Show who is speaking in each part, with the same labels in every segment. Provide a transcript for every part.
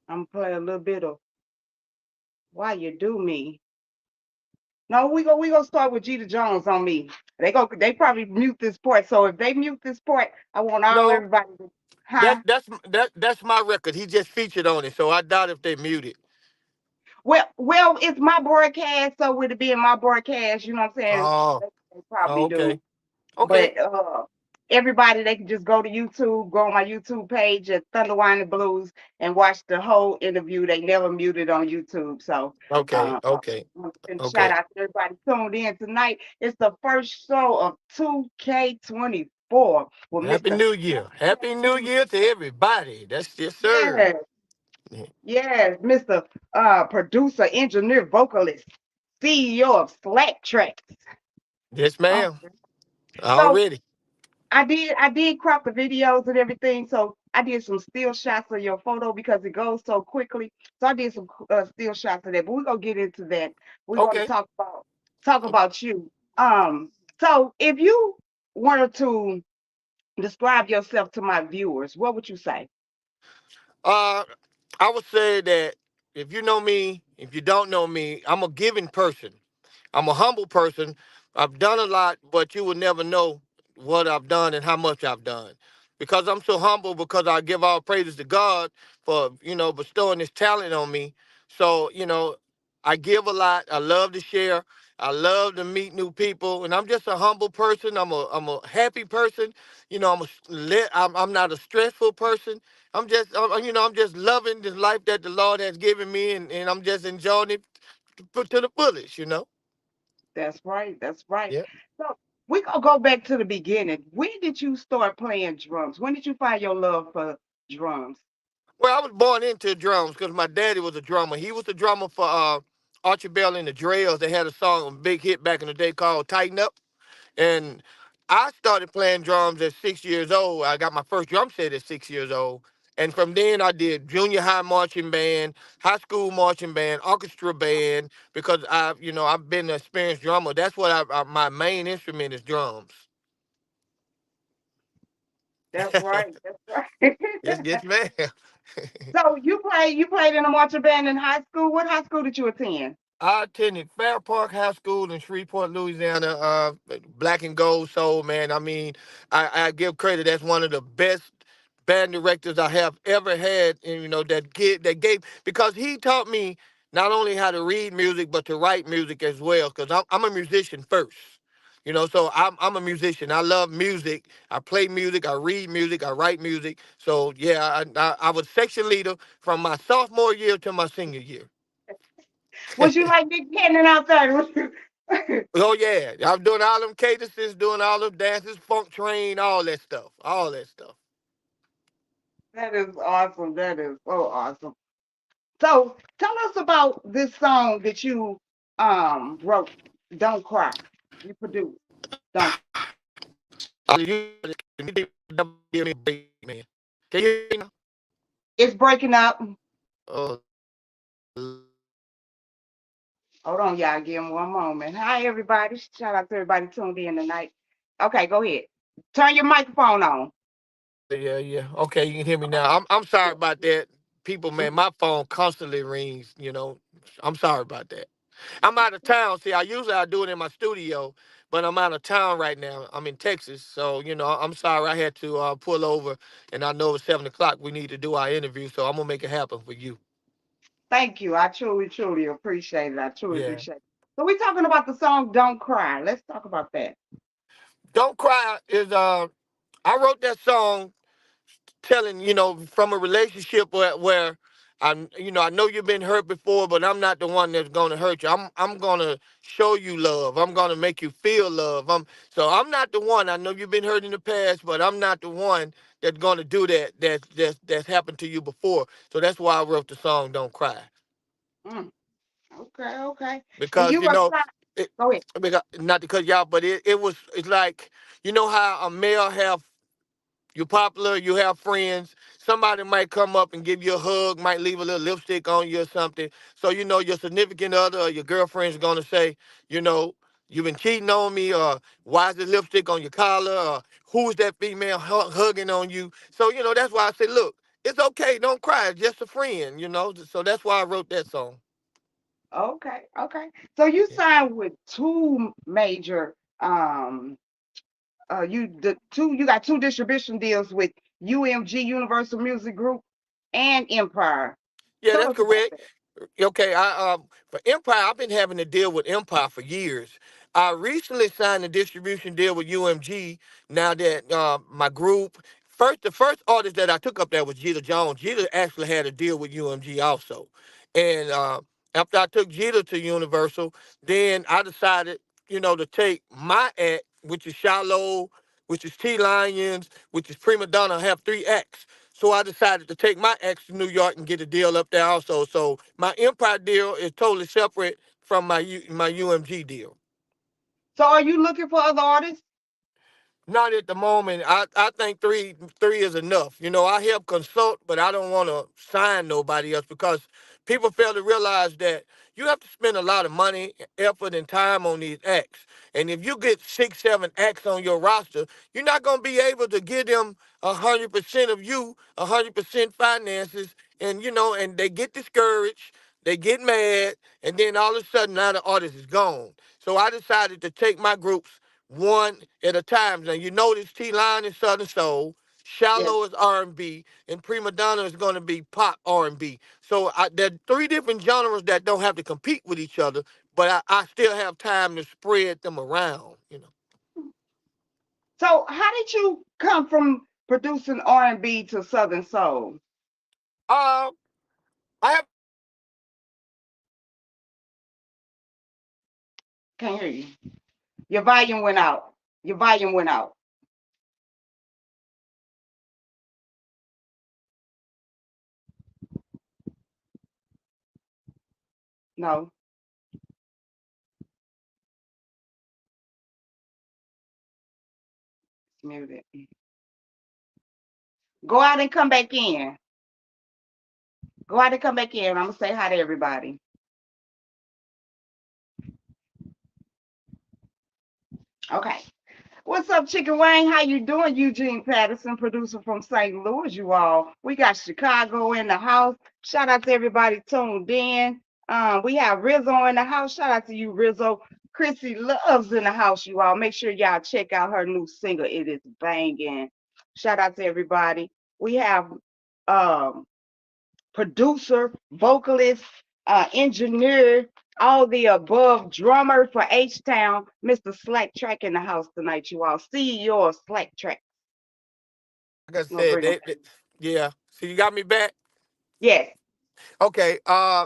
Speaker 1: I'm gonna play a little bit of Why You Do Me. No, we gonna start with Jeter Jones on me. They probably mute this part. So if they mute this part, I want all
Speaker 2: No,
Speaker 1: everybody to, huh?
Speaker 2: that's my record. He just featured on it, so I doubt if they muted.
Speaker 1: Well, it's my broadcast, so with it being my broadcast, you know what I'm saying?
Speaker 2: Oh,
Speaker 1: They
Speaker 2: oh,
Speaker 1: probably do.
Speaker 2: okay, okay,
Speaker 1: But everybody, they can just go to YouTube, go on my YouTube page at Thunder Wine and Blues and watch the whole interview. They never muted on YouTube. So
Speaker 2: okay, okay,
Speaker 1: I'm gonna send a shout
Speaker 2: okay.
Speaker 1: out to everybody tuned in tonight. It's the first show of 2K24 with
Speaker 2: Happy
Speaker 1: Mr.
Speaker 2: New Year! Happy New Year to everybody. That's yes, sir.
Speaker 1: Yes, yes, Mr. Producer, engineer, vocalist, CEO of Slack Tracks.
Speaker 2: Yes,
Speaker 1: Oh,
Speaker 2: ma'am.
Speaker 1: so
Speaker 2: Already.
Speaker 1: I did crop the videos and everything. So I did some still shots of your photo because it goes so quickly. So I did some still shots of that. But we're gonna get into that. We're gonna
Speaker 2: Okay.
Speaker 1: talk about you. Um, so if you wanted to describe yourself to my viewers, what would you say?
Speaker 2: Uh, I would say that if you know me, if you don't know me, I'm a giving person. I'm a humble person. I've done a lot, but you will never know what I've done and how much I've done. Because I'm so humble, because I give all praises to God for, bestowing his talent on me. So, I give a lot. I love to share. I love to meet new people. And I'm just a humble person. I'm a happy person. I'm not a stressful person. I'm just loving this life that the Lord has given me, and I'm just enjoying it to the fullest.
Speaker 1: That's right. That's right.
Speaker 2: Yeah.
Speaker 1: So we gonna go back to the beginning. When did you start playing drums? When did you find your love for drums?
Speaker 2: Well, I was born into drums because my daddy was a drummer. He was the drummer for Archie Bell and the Drells. They had a song, a big hit back in the day called "Tighten Up." And I started playing drums at 6 years old. I got my first drum set at 6 years old. And from then I did junior high marching band, high school marching band, orchestra band, because I've been an experienced drummer. That's what my main instrument is drums.
Speaker 1: That's right. That's right.
Speaker 2: Yes, yes, ma'am.
Speaker 1: So you played in a marching band in high school. What high school did you attend?
Speaker 2: I attended Fair Park High School in Shreveport, Louisiana. Black and Gold Soul, man. I mean, I give credit. That's one of the best band directors I have ever had. And that gave, because he taught me not only how to read music but to write music as well. Because I'm a musician first. So I'm a musician. I love music. I play music. I read music. I write music. So yeah, I was section leader from my sophomore year to my senior year.
Speaker 1: Was you like Big Cannon out there? Was you-
Speaker 2: Oh yeah, I'm doing all them cadences, doing all them dances, funk train, all that stuff, all that stuff.
Speaker 1: That is awesome. That is so awesome. So tell us about this song that you wrote, Don't Cry. You produced. Don't
Speaker 2: Give me a break, man. Can you hear me now?
Speaker 1: It's breaking up.
Speaker 2: Oh,
Speaker 1: Hold on, y'all. Give me one moment. Hi, everybody. Shout out to everybody tuned in tonight. Okay, go ahead. Turn your microphone on.
Speaker 2: yeah, yeah, yeah. Okay, you can hear me now. I'm sorry about that, people, man. My phone constantly rings. I'm sorry about that. I'm out of town. See, I do it in my studio, but I'm out of town right now. I'm in Texas, so I'm sorry I had to pull over, and I know it's 7 o'clock. We need to do our interview, so I'm gonna make it happen for you.
Speaker 1: Thank you. I truly, truly appreciate it. I truly
Speaker 2: Yeah.
Speaker 1: appreciate it. So we're talking about the song Don't Cry. Let's talk about that.
Speaker 2: Don't Cry is I wrote that song telling, from a relationship where I know you've been hurt before, but I'm not the one that's gonna hurt you. I'm gonna show you love. I'm gonna make you feel love. I'm not the one. I know you've been hurt in the past, but I'm not the one that's gonna do that. That's happened to you before. So that's why I wrote the song "Don't Cry,"
Speaker 1: Mm, okay, okay. And
Speaker 2: because
Speaker 1: you apply.
Speaker 2: it,
Speaker 1: Go ahead.
Speaker 2: because, not to cut you out, but it's like, how a male have, you're popular, you have friends. Somebody might come up and give you a hug, might leave a little lipstick on you or something. So, your significant other or your girlfriend's going to say, you know, you've been cheating on me, or why is the lipstick on your collar, or who's that female hugging on you? So, that's why I say, look, it's okay. Don't cry. It's just a friend, So that's why I wrote that song.
Speaker 1: Okay, okay. So you
Speaker 2: Yeah,
Speaker 1: signed with two major you got two distribution deals with UMG Universal Music Group and Empire.
Speaker 2: yeah,
Speaker 1: Tell
Speaker 2: that's
Speaker 1: us about
Speaker 2: correct.
Speaker 1: that.
Speaker 2: Okay, I for Empire, I've been having to deal with Empire for years. I recently signed a distribution deal with UMG. Now that my group, the first artist that I took up there was Jeter Jones. Jeter actually had a deal with UMG also, and after I took Jeter to Universal, then I decided, to take my act, which is Shallow, which is T Lions, which is Prima Donna. I have three acts. So I decided to take my ex to New York and get a deal up there also. So my Empire deal is totally separate from my UMG deal.
Speaker 1: So are you looking for other artists?
Speaker 2: Not at the moment. I think three is enough. I help consult, but I don't want to sign nobody else because people fail to realize that you have to spend a lot of money, effort, and time on these acts. And if you get 6, 7 acts on your roster, you're not gonna be able to give them 100% of you, 100% finances, and they get discouraged, they get mad, and then all of a sudden now the artist is gone. So I decided to take my groups one at a time. Now you notice T Line is Southern Soul,
Speaker 1: Yes.
Speaker 2: Shallow is R&B, and Prima Donna is going to be pop R&B. So there are three different genres that don't have to compete with each other, but I still have time to spread them around.
Speaker 1: So how did you come from producing R&B to Southern Soul?
Speaker 2: Uh, I have
Speaker 1: Can't hear you. Your volume went out. Your volume went out. No, it's muted. Go out and come back in. Go out and come back in. I'm gonna say hi to everybody. Okay. What's up, Chicken Wang? How you doing? Eugene Patterson, producer from St. Louis, you all. We got Chicago in the house. Shout out to everybody tuned in. We have Rizzo in the house. Shout out to you, Rizzo. Chrissy Loves in the house, you all. Make sure y'all check out her new single. It is banging. Shout out to everybody. We have um producer, vocalist, engineer, all the above, drummer for H Town, Mr. Slack Track in the house tonight, you all. CEO of Slack Track.
Speaker 2: like I
Speaker 1: I'm gonna
Speaker 2: said,
Speaker 1: bring them.
Speaker 2: yeah. So you got me back.
Speaker 1: Yes.
Speaker 2: Okay. I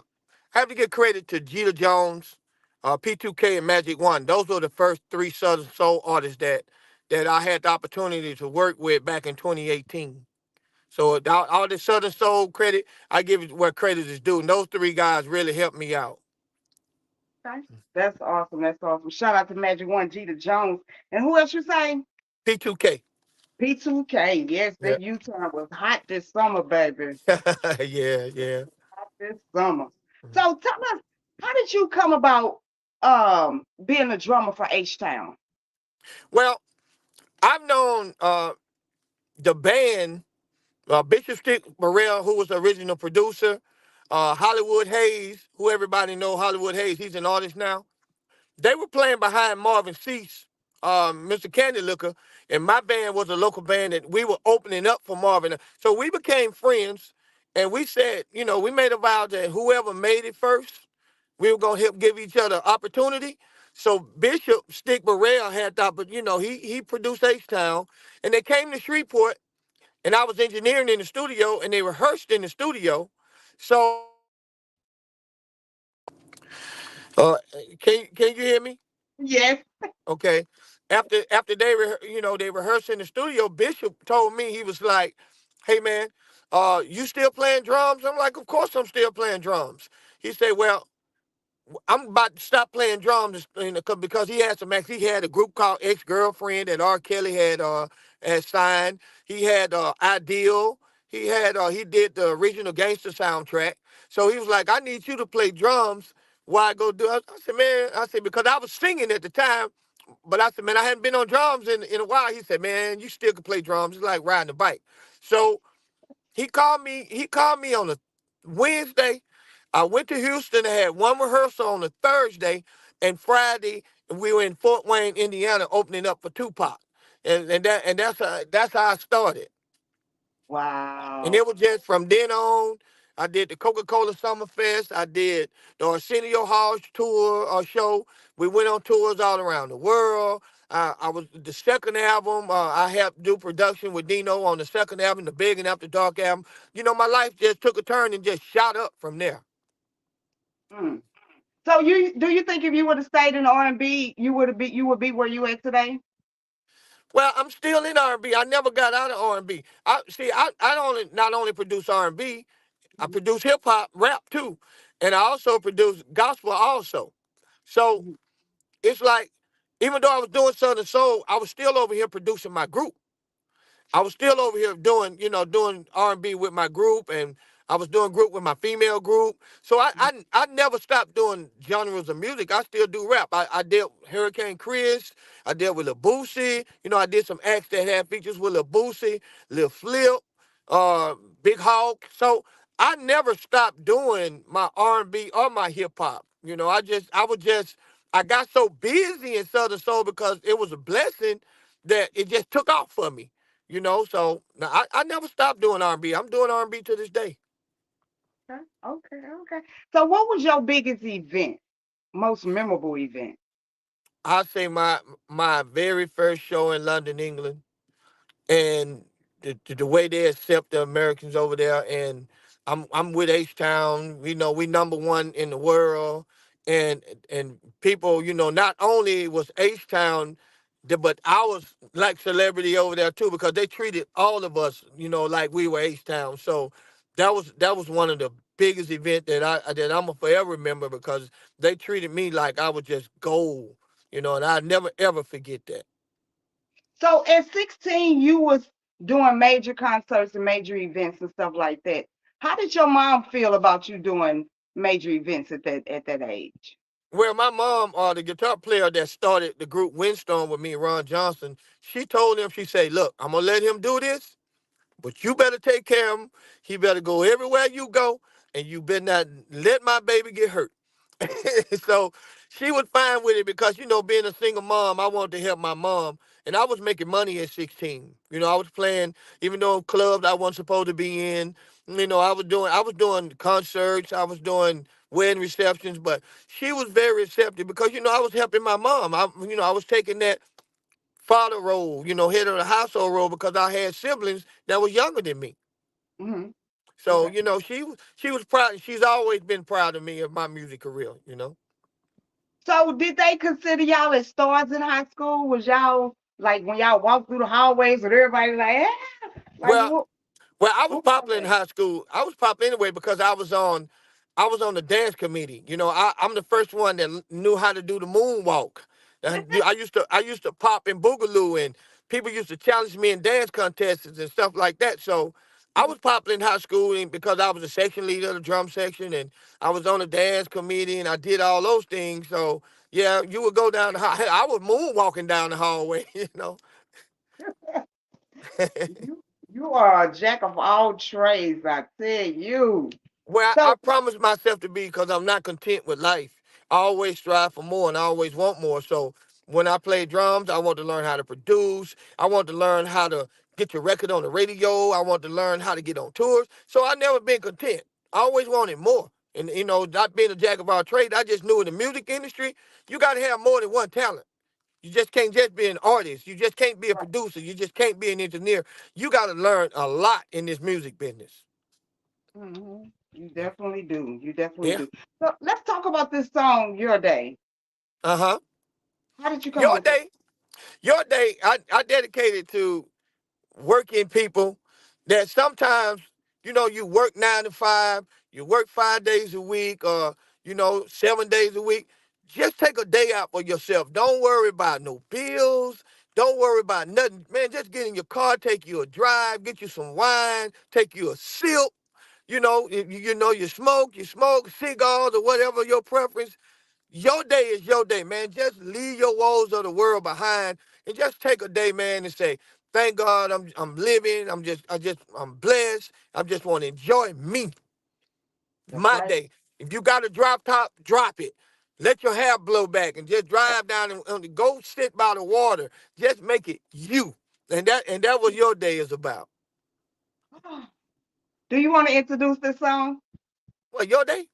Speaker 2: have to give credit to Jeter Jones, P2K, and Magic One. Those were the first three Southern Soul artists that I had the opportunity to work with back in 2018. So all the Southern Soul credit, I give it where credit is due. And those three guys really helped me out.
Speaker 1: Okay. That's awesome. That's awesome. Shout out to Magic One, Jeter Jones. And who else you say?
Speaker 2: P2K.
Speaker 1: P2K. Yes,
Speaker 2: Yeah.
Speaker 1: that U-turn was hot this summer, baby.
Speaker 2: Yeah, yeah.
Speaker 1: Hot this summer. So tell us, how did you come about being a drummer for H Town?
Speaker 2: Well, I've known the band, Bishop Stick Burrell, who was the original producer, Hollywood Hayes, who everybody know Hollywood Hayes, he's an artist now. They were playing behind Marvin Cease, Mr. Candy Looker, and my band was a local band that we were opening up for Marvin. So we became friends, and we said, we made a vow that whoever made it first, we were gonna help give each other opportunity. So Bishop Stick Burrell had that, but he produced H Town, and they came to Shreveport, and I was engineering in the studio, and they rehearsed in the studio. So can you hear me?
Speaker 1: Yes.
Speaker 2: Okay. After they rehearsed in the studio, Bishop told me, he was like, "Hey man, you still playing drums?" I'm like, "Of course I'm still playing drums." He said, "Well, I'm about to stop playing drums because he had some acts. He had a group called Ex Girlfriend that R. Kelly had signed. He had Ideal. He did the original Gangster soundtrack. So he was like, I need you to play drums while I go do it. I said, man, because I was singing at the time, but I said, man, I hadn't been on drums in a while. He said, man, you still can play drums. It's like riding a bike. So He called me on a Wednesday. I went to Houston and had one rehearsal on a Thursday, and Friday we were in Fort Wayne, Indiana, opening up for Tupac, and that's how I started. And
Speaker 1: Wow.
Speaker 2: it was just from then on. I did the Coca-Cola Summer Fest. I did the Arsenio Hall tour or show. We went on tours all around the world. I was the second album. I helped do production with Dino on the second album, the Big and After Dark album. My life just took a turn and just shot up from there.
Speaker 1: Mm. So you think if you would have stayed in R&B, you would be where you at today?
Speaker 2: Well, I'm still in R&B. I never got out of R&B. I see. I don't not only produce R&B, I
Speaker 1: Mhm,
Speaker 2: produce hip hop, rap too, and I also produce gospel also. So
Speaker 1: mhm,
Speaker 2: it's like, even though I was doing Southern Soul, I was still over here producing my group. I was still over here doing R&B with my group, and I was doing group with my female group. So I never stopped doing genres of music. I still do rap. I did Hurricane Chris. I did with Lil Boosie. I did some acts that had features with Lil Boosie, Lil Flip, uh, Big Hawk. So I never stopped doing my R&B or my hip hop. I got so busy in Southern Soul because it was a blessing that it just took off for me. So now I never stopped doing R&B. I'm doing R&B to this day.
Speaker 1: okay, okay, okay. So what was your biggest event, most memorable event?
Speaker 2: I say my very first show in London, England, and the way they accept the Americans over there. And I'm with H Town. We number one in the world, and and people, not only was H Town, but I was like celebrity over there too because they treated all of us, like we were H Town. So that was one of the biggest event that I'm gonna forever remember because they treated me like I was just gold, and I never ever forget that.
Speaker 1: So at 16, you was doing major concerts and major events and stuff like that. How did your mom feel about you doing major events at that age?
Speaker 2: Well, my mom, the guitar player that started the group Windstorm with me, Ron Johnson, she told him, she said, look, I'm going to let him do this, but you better take care of him. He better go everywhere you go, and you better not let my baby get hurt. So she was fine with it because, being a single mom, I wanted to help my mom. And I was making money at 16. I was playing, even though clubs I wasn't supposed to be in. I was doing concerts, I was doing wedding receptions, but she was very receptive because, I was helping my mom. I was taking that father role, head of the household role because I had siblings that was younger than me.
Speaker 1: Hmm.
Speaker 2: So,
Speaker 1: Okay.
Speaker 2: she was proud. She's always been proud of me of my music career.
Speaker 1: So did they consider y'all as stars in high school? Was y'all like when y'all walked through the hallways with everybody like, like
Speaker 2: Well,
Speaker 1: what?
Speaker 2: Well, I was
Speaker 1: What was
Speaker 2: popular in
Speaker 1: that?
Speaker 2: high school. I was popular anyway because I was on the dance committee. I'm the first one that knew how to do the moonwalk. And I used to pop and boogaloo, and people used to challenge me in dance contests and stuff like that. So I was popular in high school because I was a section leader of the drum section, and I was on the dance committee, and I did all those things. So yeah, you would go down the hall. I was moonwalking down the hallway.
Speaker 1: You are a jack of all trades, I tell you.
Speaker 2: Well, I
Speaker 1: So
Speaker 2: promised myself to be because I'm not content with life. I always strive for more and I always want more. So when I play drums, I want to learn how to produce. I want to learn how to get your record on the radio. I want to learn how to get on tours. So I never been content. I always wanted more. And not being a jack of all trades, I just knew in the music industry, you got to have more than one talent. You just can't just be an artist. You just can't be a
Speaker 1: right.
Speaker 2: producer. You just can't be an engineer. You got to learn a lot in this music business.
Speaker 1: Hmm. You definitely do. You definitely
Speaker 2: Yeah.
Speaker 1: do. So let's talk about this song, Your Day.
Speaker 2: Uh huh.
Speaker 1: How did you come
Speaker 2: Your
Speaker 1: up with
Speaker 2: day, your day, I dedicated to working people that sometimes, you work 9 to 5, you work 5 days a week, or, 7 days a week. Just take a day out for yourself. Don't worry about no bills. Don't worry about nothing. Man, just get in your car, take you a drive, get you some wine, take you a sip. If you smoke cigars or whatever your preference. Your day is your day, man. Just leave your woes of the world behind and just take a day, man, and say, Thank God I'm living. I'm blessed. I just want to enjoy me,
Speaker 1: That's
Speaker 2: my
Speaker 1: right.
Speaker 2: day. If you got a drop top, drop it. Let your hair blow back and just drive down and go sit by the water. Just make it you. And that what your day is about.
Speaker 1: Do you want to introduce this song?
Speaker 2: Well, your day?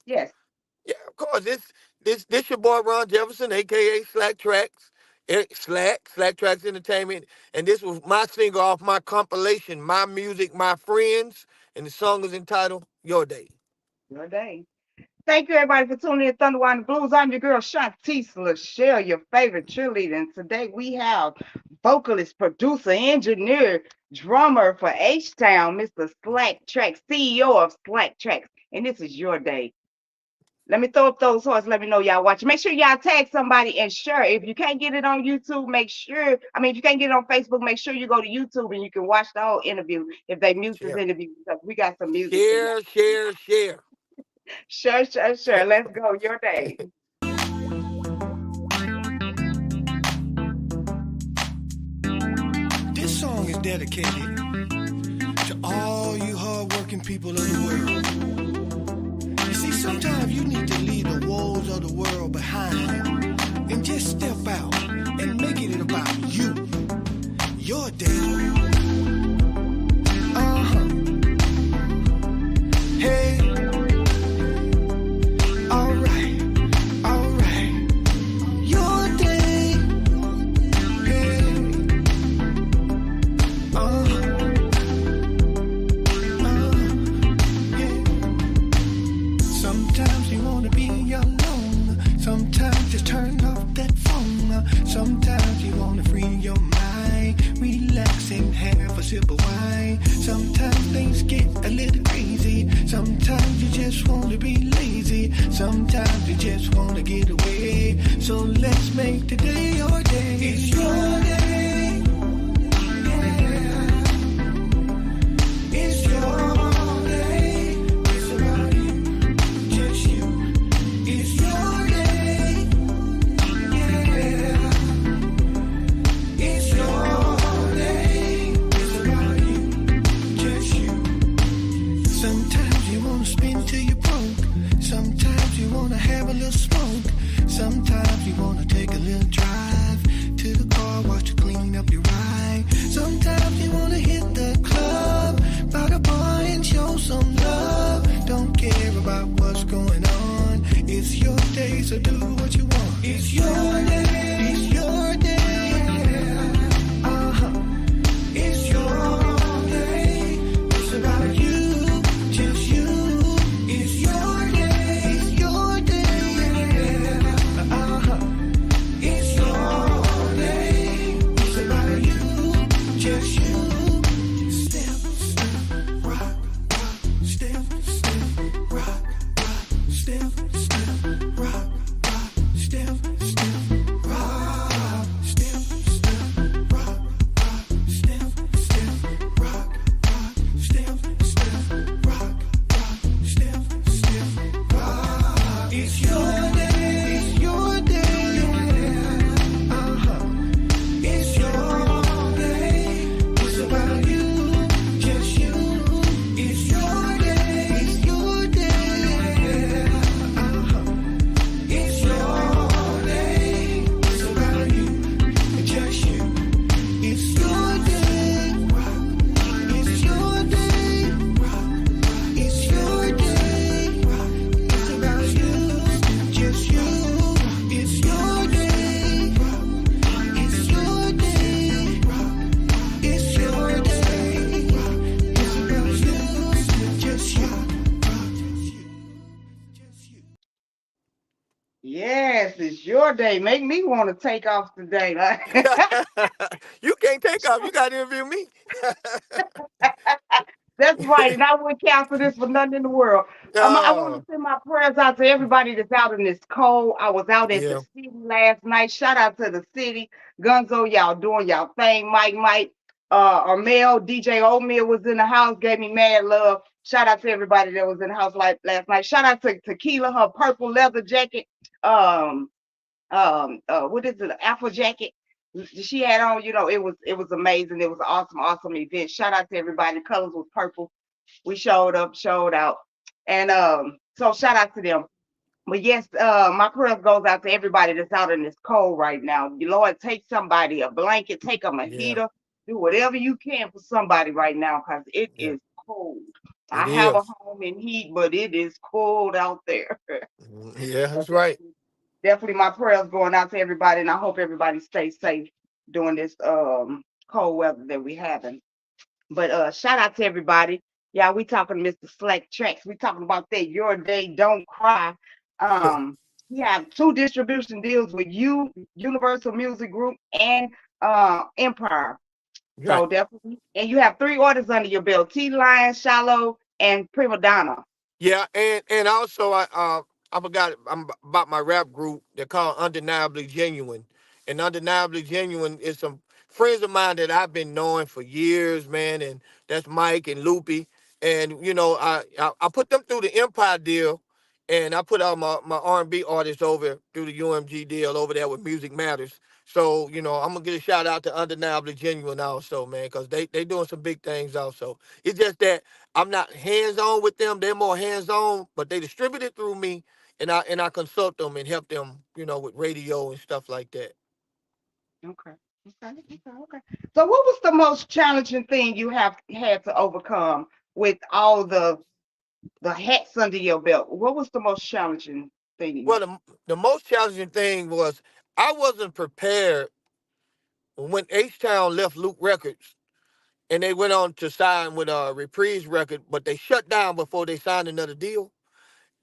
Speaker 1: Yes.
Speaker 2: Yeah, of course. This your boy Ron Jefferson, aka Slack Tracks. Slack Tracks Entertainment. And this was my single off my compilation, My Music, My Friends. And the song is entitled Your Day.
Speaker 1: Your day. Thank you, everybody, for tuning in to Thunder Wine Blues. I'm your girl, Shantice Lachelle, your favorite cheerleader. And today we have vocalist, producer, engineer, drummer for H-Town, Mr. Slack Tracks, CEO of Slack Tracks. And this is your day. Let me throw up those hearts. Let me know y'all watching. Make sure y'all tag somebody and share. If you can't get it on YouTube, if you can't get it on Facebook, make sure you go to YouTube and you can watch the whole interview if they mute this
Speaker 2: Share.
Speaker 1: interview because we got some music in there.
Speaker 2: Share, share, share.
Speaker 1: Sure, sure, sure. Let's go. Your day.
Speaker 3: This song is dedicated to all you hardworking people of the world. You see, sometimes you need to leave the woes of the world behind and just step out and make it about you, your day. Hey, alright, your day. Hey, yeah. Sometimes you wanna be alone. Sometimes just turn off that phone. Sometimes you wanna free your mind, relax and have a sip of wine. Sometimes things get a little crazy. Sometimes you just wanna be lazy. Sometimes you just wanna get away. So let's make today your day. It's your day. Yeah. It's your day. It's about you, just you. It's your day. Yeah. It's your day. It's about you, just you. Sometimes you wanna spin till you're broke. Sometimes you wanna have a little smoke. Sometimes you wanna take a little drive to the car, watch you clean up your ride. Sometimes you wanna hit the club, by the bar and show some love. Don't care about what's going on. It's your day, so do what you want. It's your day. It's your day. Uh-huh. It's your day. It's about you, just you. It's your day. It's your day. Uh-huh. It's your day. It's about you, just you. Step, step, rock, rock. Step, step, rock, rock. Step, step, rock, rock. Step, step, rock. Step, step, rock, rock. Step, step, rock, rock. Step, step, rock, rock. Step, step, rock. It's your day. It's your day. Uh-huh. It's your day. It's about you, just you. It's your day. It's your day. Uh-huh. It's your day. It's about you, just you. It's your day. It's your day. It's your day. It's about you, just you. It's your day. It's your day. It's your day. It's about you, just you.
Speaker 1: Yes, it's your day. Make me want to take off today. Like,
Speaker 2: You can't take off. You got to interview me.
Speaker 1: that's right. And I wouldn't cancel this for nothing in the world. I want to
Speaker 2: Oh,
Speaker 1: send my prayers out to everybody that's out in this cold. I was out at the
Speaker 2: yeah.
Speaker 1: city last night. Shout out to the city. Gunzo, y'all doing y'all thing. Mike, Mel, DJ Oatmeal was in the house, gave me mad love. Shout out to everybody that was in the house like last night. Shout out to Tequila, her purple leather jacket. What is it? Apple jacket. She had on, it was amazing. It was an awesome, awesome event. Shout out to everybody. The colors was purple. We showed up, showed out. And so shout out to them. But yes, my prayers goes out to everybody that's out in this cold right now. Lord, take somebody a blanket, take them a
Speaker 2: Yeah,
Speaker 1: heater, do whatever you can for somebody right now because it
Speaker 2: yeah,
Speaker 1: is cold. I
Speaker 2: it
Speaker 1: have a
Speaker 2: is.
Speaker 1: home in heat, but it is cold out there.
Speaker 2: Yeah,
Speaker 1: So
Speaker 2: that's right.
Speaker 1: definitely my prayers going out to everybody, and I hope everybody stays safe during this cold weather that we having. But shout out to everybody. Yeah, we talking to Mr. Slack Tracks. We talking about that Your Day Don't Cry. Um, we have two distribution deals with Universal Music Group and Empire.
Speaker 2: Right.
Speaker 1: So definitely, and you have three orders under your belt: T Lion, Shallow, and Prima Donna.
Speaker 2: Yeah, and also I forgot about my rap group. They're called Undeniably Genuine, and Undeniably Genuine is some friends of mine that I've been knowing for years, man. And that's Mike and Loopy, and I put them through the Empire deal, and I put all my R&B artists over through the UMG deal over there with Music Matters. So I'm gonna get a shout out to Undeniably Genuine also, man, because they doing some big things also. It's just that I'm not hands on with them. They're more hands on, but they distribute it through me, and I consult them and help them, with radio and stuff like that.
Speaker 1: Okay. Okay. Okay. Okay. So, what was the most challenging thing you have had to overcome with all the hats under your belt? What was the most challenging thing?
Speaker 2: Well, the most challenging thing was I wasn't prepared when H Town left Luke Records and they went on to sign with a Reprise record, but they shut down before they signed another deal.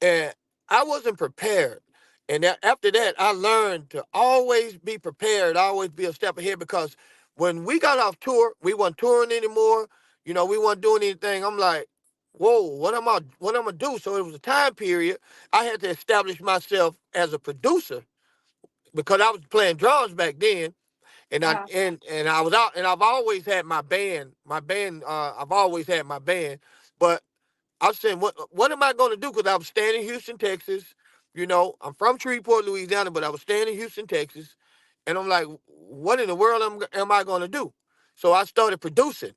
Speaker 2: And I wasn't prepared. And after that, I learned to always be prepared, always be a step ahead because when we got off tour, we weren't touring anymore. We weren't doing anything. I'm like, whoa, what am I do? So it was a time period. I had to establish myself as a producer because I was playing drums back then, and I
Speaker 1: Uh-huh.
Speaker 2: and I was out, and I've always had my band. I've always had my band, but I was saying, what am I going to do? Because I was staying in Houston, Texas. I'm from Shreveport, Louisiana, but I was staying in Houston, Texas. And I'm like, what in the world am I going to do? So I started producing.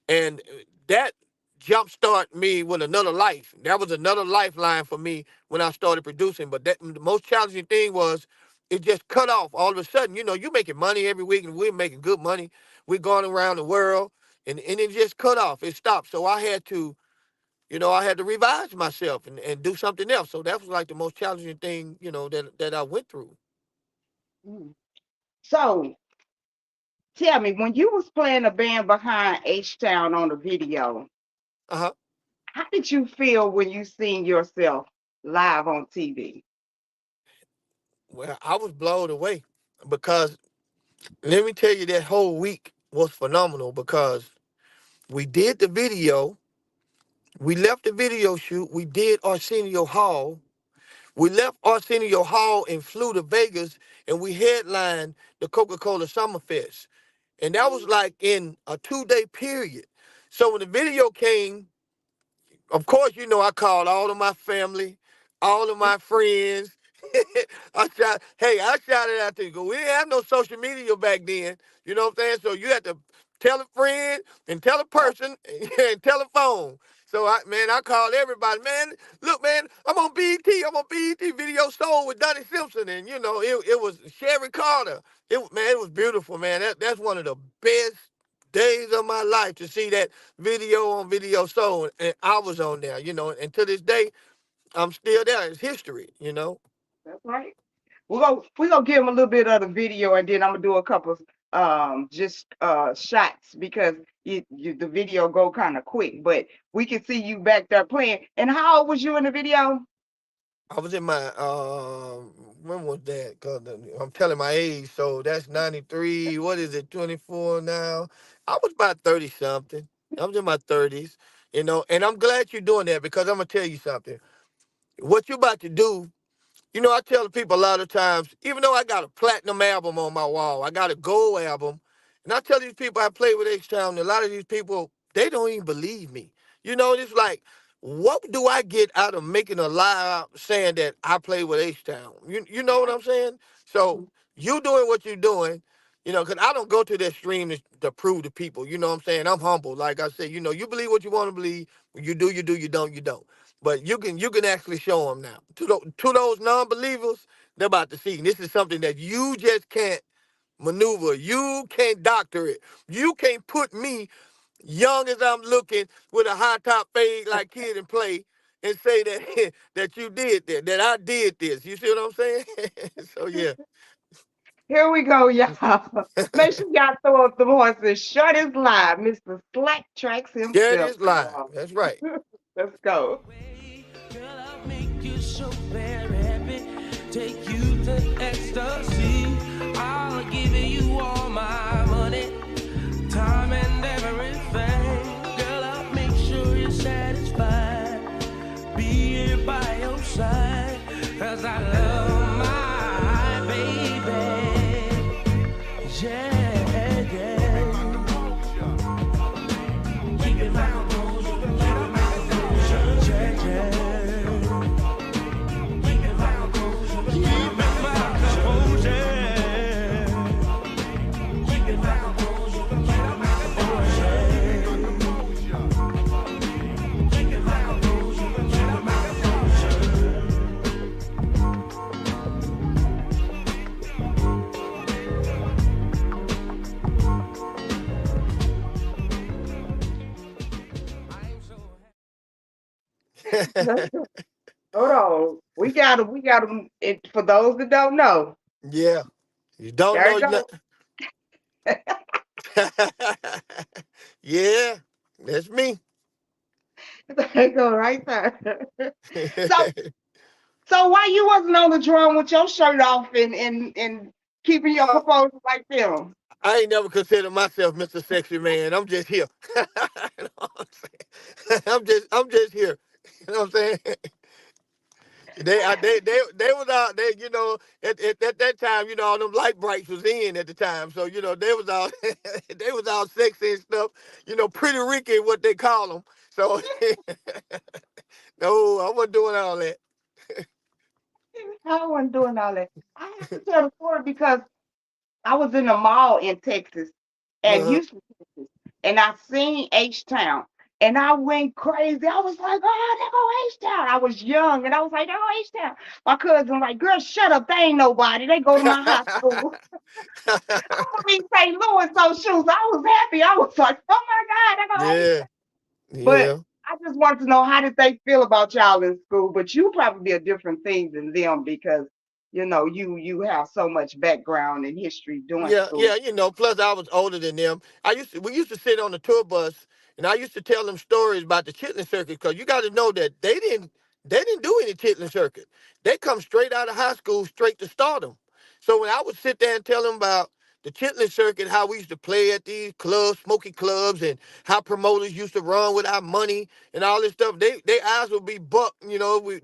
Speaker 2: And that jumpstart me with another life. That was another lifeline for me when I started producing. But the most challenging thing was it just cut off all of a sudden. You making money every week, and we're making good money. We're going around the world, and it just cut off. It stopped. So I had to revise myself and do something else. So that was like the most challenging thing, that I went through.
Speaker 1: Mm. So, tell me, when you was playing a band behind H Town on the video,
Speaker 2: Uh-huh.
Speaker 1: how did you feel when you seen yourself live on TV?
Speaker 2: Well, I was blown away because let me tell you, that whole week was phenomenal because we did the video, we left the video shoot, we did Arsenio Hall, we left Arsenio Hall and flew to Vegas, and we headlined the Coca-Cola Summerfest. And that was like in a 2-day period. So when the video came, of course, I called all of my family, all of my friends. I shouted out to you. 'Cause we didn't have no social media back then. You know what I'm saying? So you had to tell a friend and tell a person and tell a phone. So I called everybody. Man, look, man, I'm on BET. I'm on BET Video Soul with Donnie Simpson, and it was Sherry Carter. Man, it was beautiful, man. That's one of the best days of my life to see that video on Video Soul, and I was on there, and to this day, I'm still there. It's history.
Speaker 1: That's right. We gonna give them a little bit of the video, and then I'm gonna do a couple just shots because the video go kind of quick, but we can see you back there playing. And how old was you in the video?
Speaker 2: I was in my when was that? Cause I'm telling my age, so that's 93. What is it? 24 now. I was about 30 something. I was in my 30s, and I'm glad you're doing that because I'm gonna tell you something. What you're about to do. I tell people a lot of times, even though I got a platinum album on my wall, I got a gold album, and I tell these people I play with H-Town, a lot of these people, they don't even believe me. It's like, what do I get out of making a lie saying that I play with H-Town? You know what I'm saying? So you doing what you're doing, Because I don't go to that extreme to prove to people. You know what I'm saying? I'm humble. Like I said, you believe what you want to believe. When you do, you do. You don't, you don't. But you can actually show them now. To those non-believers, they're about to see. And this is something that you just can't maneuver. You can't doctor it. You can't put me, young as I'm looking, with a high top fade like Kid and Play, and say that that you did that I did this. You see what I'm saying? So yeah.
Speaker 1: Here we go, y'all. Make sure y'all throw up the horses. Short is live, Mr. Slack Tracks
Speaker 2: Scared
Speaker 1: himself,
Speaker 2: is live.
Speaker 1: y'all.
Speaker 2: That's right.
Speaker 1: Let's go.
Speaker 3: Girl, I'll make you so very happy. Take you to ecstasy. I'll give you all my money, time and everything. Girl, I'll make sure you're satisfied. Be here by your side. Cause I love my baby. Yeah, yeah. Keep it my composure. Keep it my composure. Yeah, yeah. Keep it my composure. Keep it my composure. Keep it my composure. Keep it my composure. Keep it my composure. Keep it my
Speaker 1: Hold on. We got 'em. For those that don't know,
Speaker 2: Yeah. You don't
Speaker 1: there
Speaker 2: know
Speaker 1: you go.
Speaker 2: Yeah, that's me.
Speaker 1: There you go right there. So, so why you wasn't on the drum with your shirt off and keeping your
Speaker 2: Well,
Speaker 1: composure like them?
Speaker 2: I ain't never considered myself Mr. Sexy Man. I'm just here. You know what I'm saying? I'm just here. You know what I'm saying? They was out they at that time, all them light brights was in at the time. So, they was out they was out sexy and stuff, pretty Ricky what they call them. So no, I wasn't doing all that.
Speaker 1: I wasn't doing all that. I have to tell the story because I was in a mall in Texas and
Speaker 2: Uh-huh.
Speaker 1: Houston, Texas, and I seen H Town. And I went crazy. I was like, oh, there go H Town. I was young and I was like, there go H Town. My cousin like, girl, shut up. They ain't nobody. They go to my high school. I'm from East St. Louis, those shoes. I was happy. I was like, oh my God, there go H
Speaker 2: Yeah.
Speaker 1: Town. But
Speaker 2: Yeah.
Speaker 1: I just wanted to know, how did they feel about y'all in school? But you probably a different thing than them because you have so much background and history doing
Speaker 2: Yeah,
Speaker 1: school.
Speaker 2: yeah, plus I was older than them. We used to sit on the tour bus, and I used to tell them stories about the chitlin circuit, because you got to know that they didn't do any chitlin circuit. They come straight out of high school, straight to stardom. So when I would sit there and tell them about the chitlin circuit, how we used to play at these clubs, smoky clubs, and how promoters used to run with our money and all this stuff, their eyes would be bucked.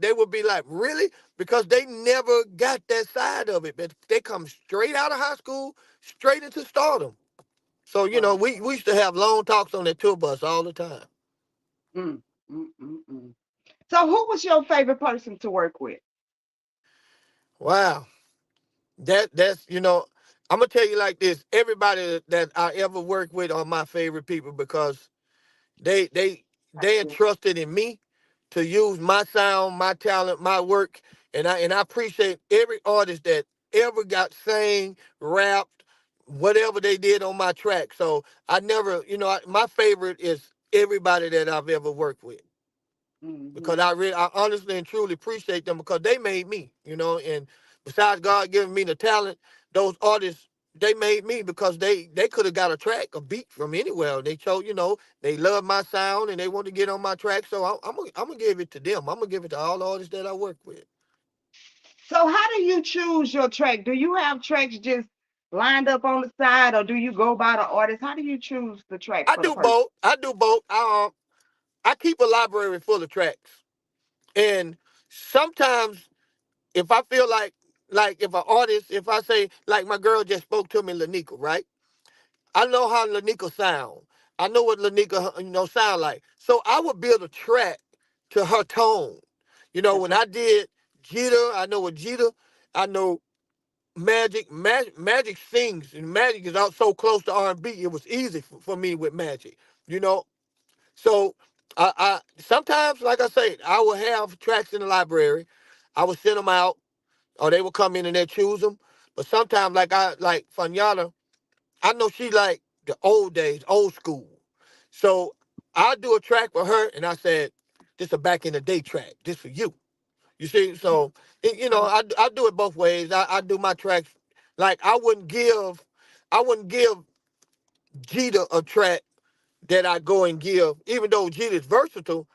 Speaker 2: They would be like, really? Because they never got that side of it. But they come straight out of high school, straight into stardom. So,
Speaker 1: Wow.
Speaker 2: we used to have long talks on that tour bus all the time.
Speaker 1: Mm, mm. So who was your favorite person to work with?
Speaker 2: Wow. I'm gonna tell you like this. Everybody that I ever worked with are my favorite people, because they they they
Speaker 1: Gotcha.
Speaker 2: entrusted in me to use my sound, my talent, my work. And I appreciate every artist that ever got sang, rapped, whatever they did on my track. So I never, my favorite is everybody that I've ever worked with, because
Speaker 1: Mm-hmm.
Speaker 2: I honestly and truly appreciate them, because they made me, and besides God giving me the talent, those artists, they made me, because they could have got a track, a beat from anywhere. They chose, they love my sound and they want to get on my track. So I'm gonna give it to them. I'm gonna give it to all the artists that I work with.
Speaker 1: So how do you choose your track? Do you have tracks just lined up on the side, or do you go by the artist? How do you choose the track
Speaker 2: I
Speaker 1: for the
Speaker 2: do
Speaker 1: person?
Speaker 2: both. I do both. I keep a library full of tracks, and sometimes if I feel like if an artist, if I say, like my girl just spoke to me, Lanika, right? I know how Lanika sound. I know what Lanika, sound like. So I would build a track to her tone. When
Speaker 1: Uh-huh.
Speaker 2: I did Jeter, I know what Jeter. I know Magic sings, and Magic is out so close to R&B. It was easy for me with Magic, you know. So I sometimes, like I say, I will have tracks in the library. I would send them out, or they would come in and they choose them. But sometimes, like Fanyana, I know she like the old days, old school. So I do a track for her, and I said, "This a back in the day track. This for you." You see, so I do it both ways. I do my tracks like I wouldn't give Jeter a track that I go and give, even though Jeter's versatile.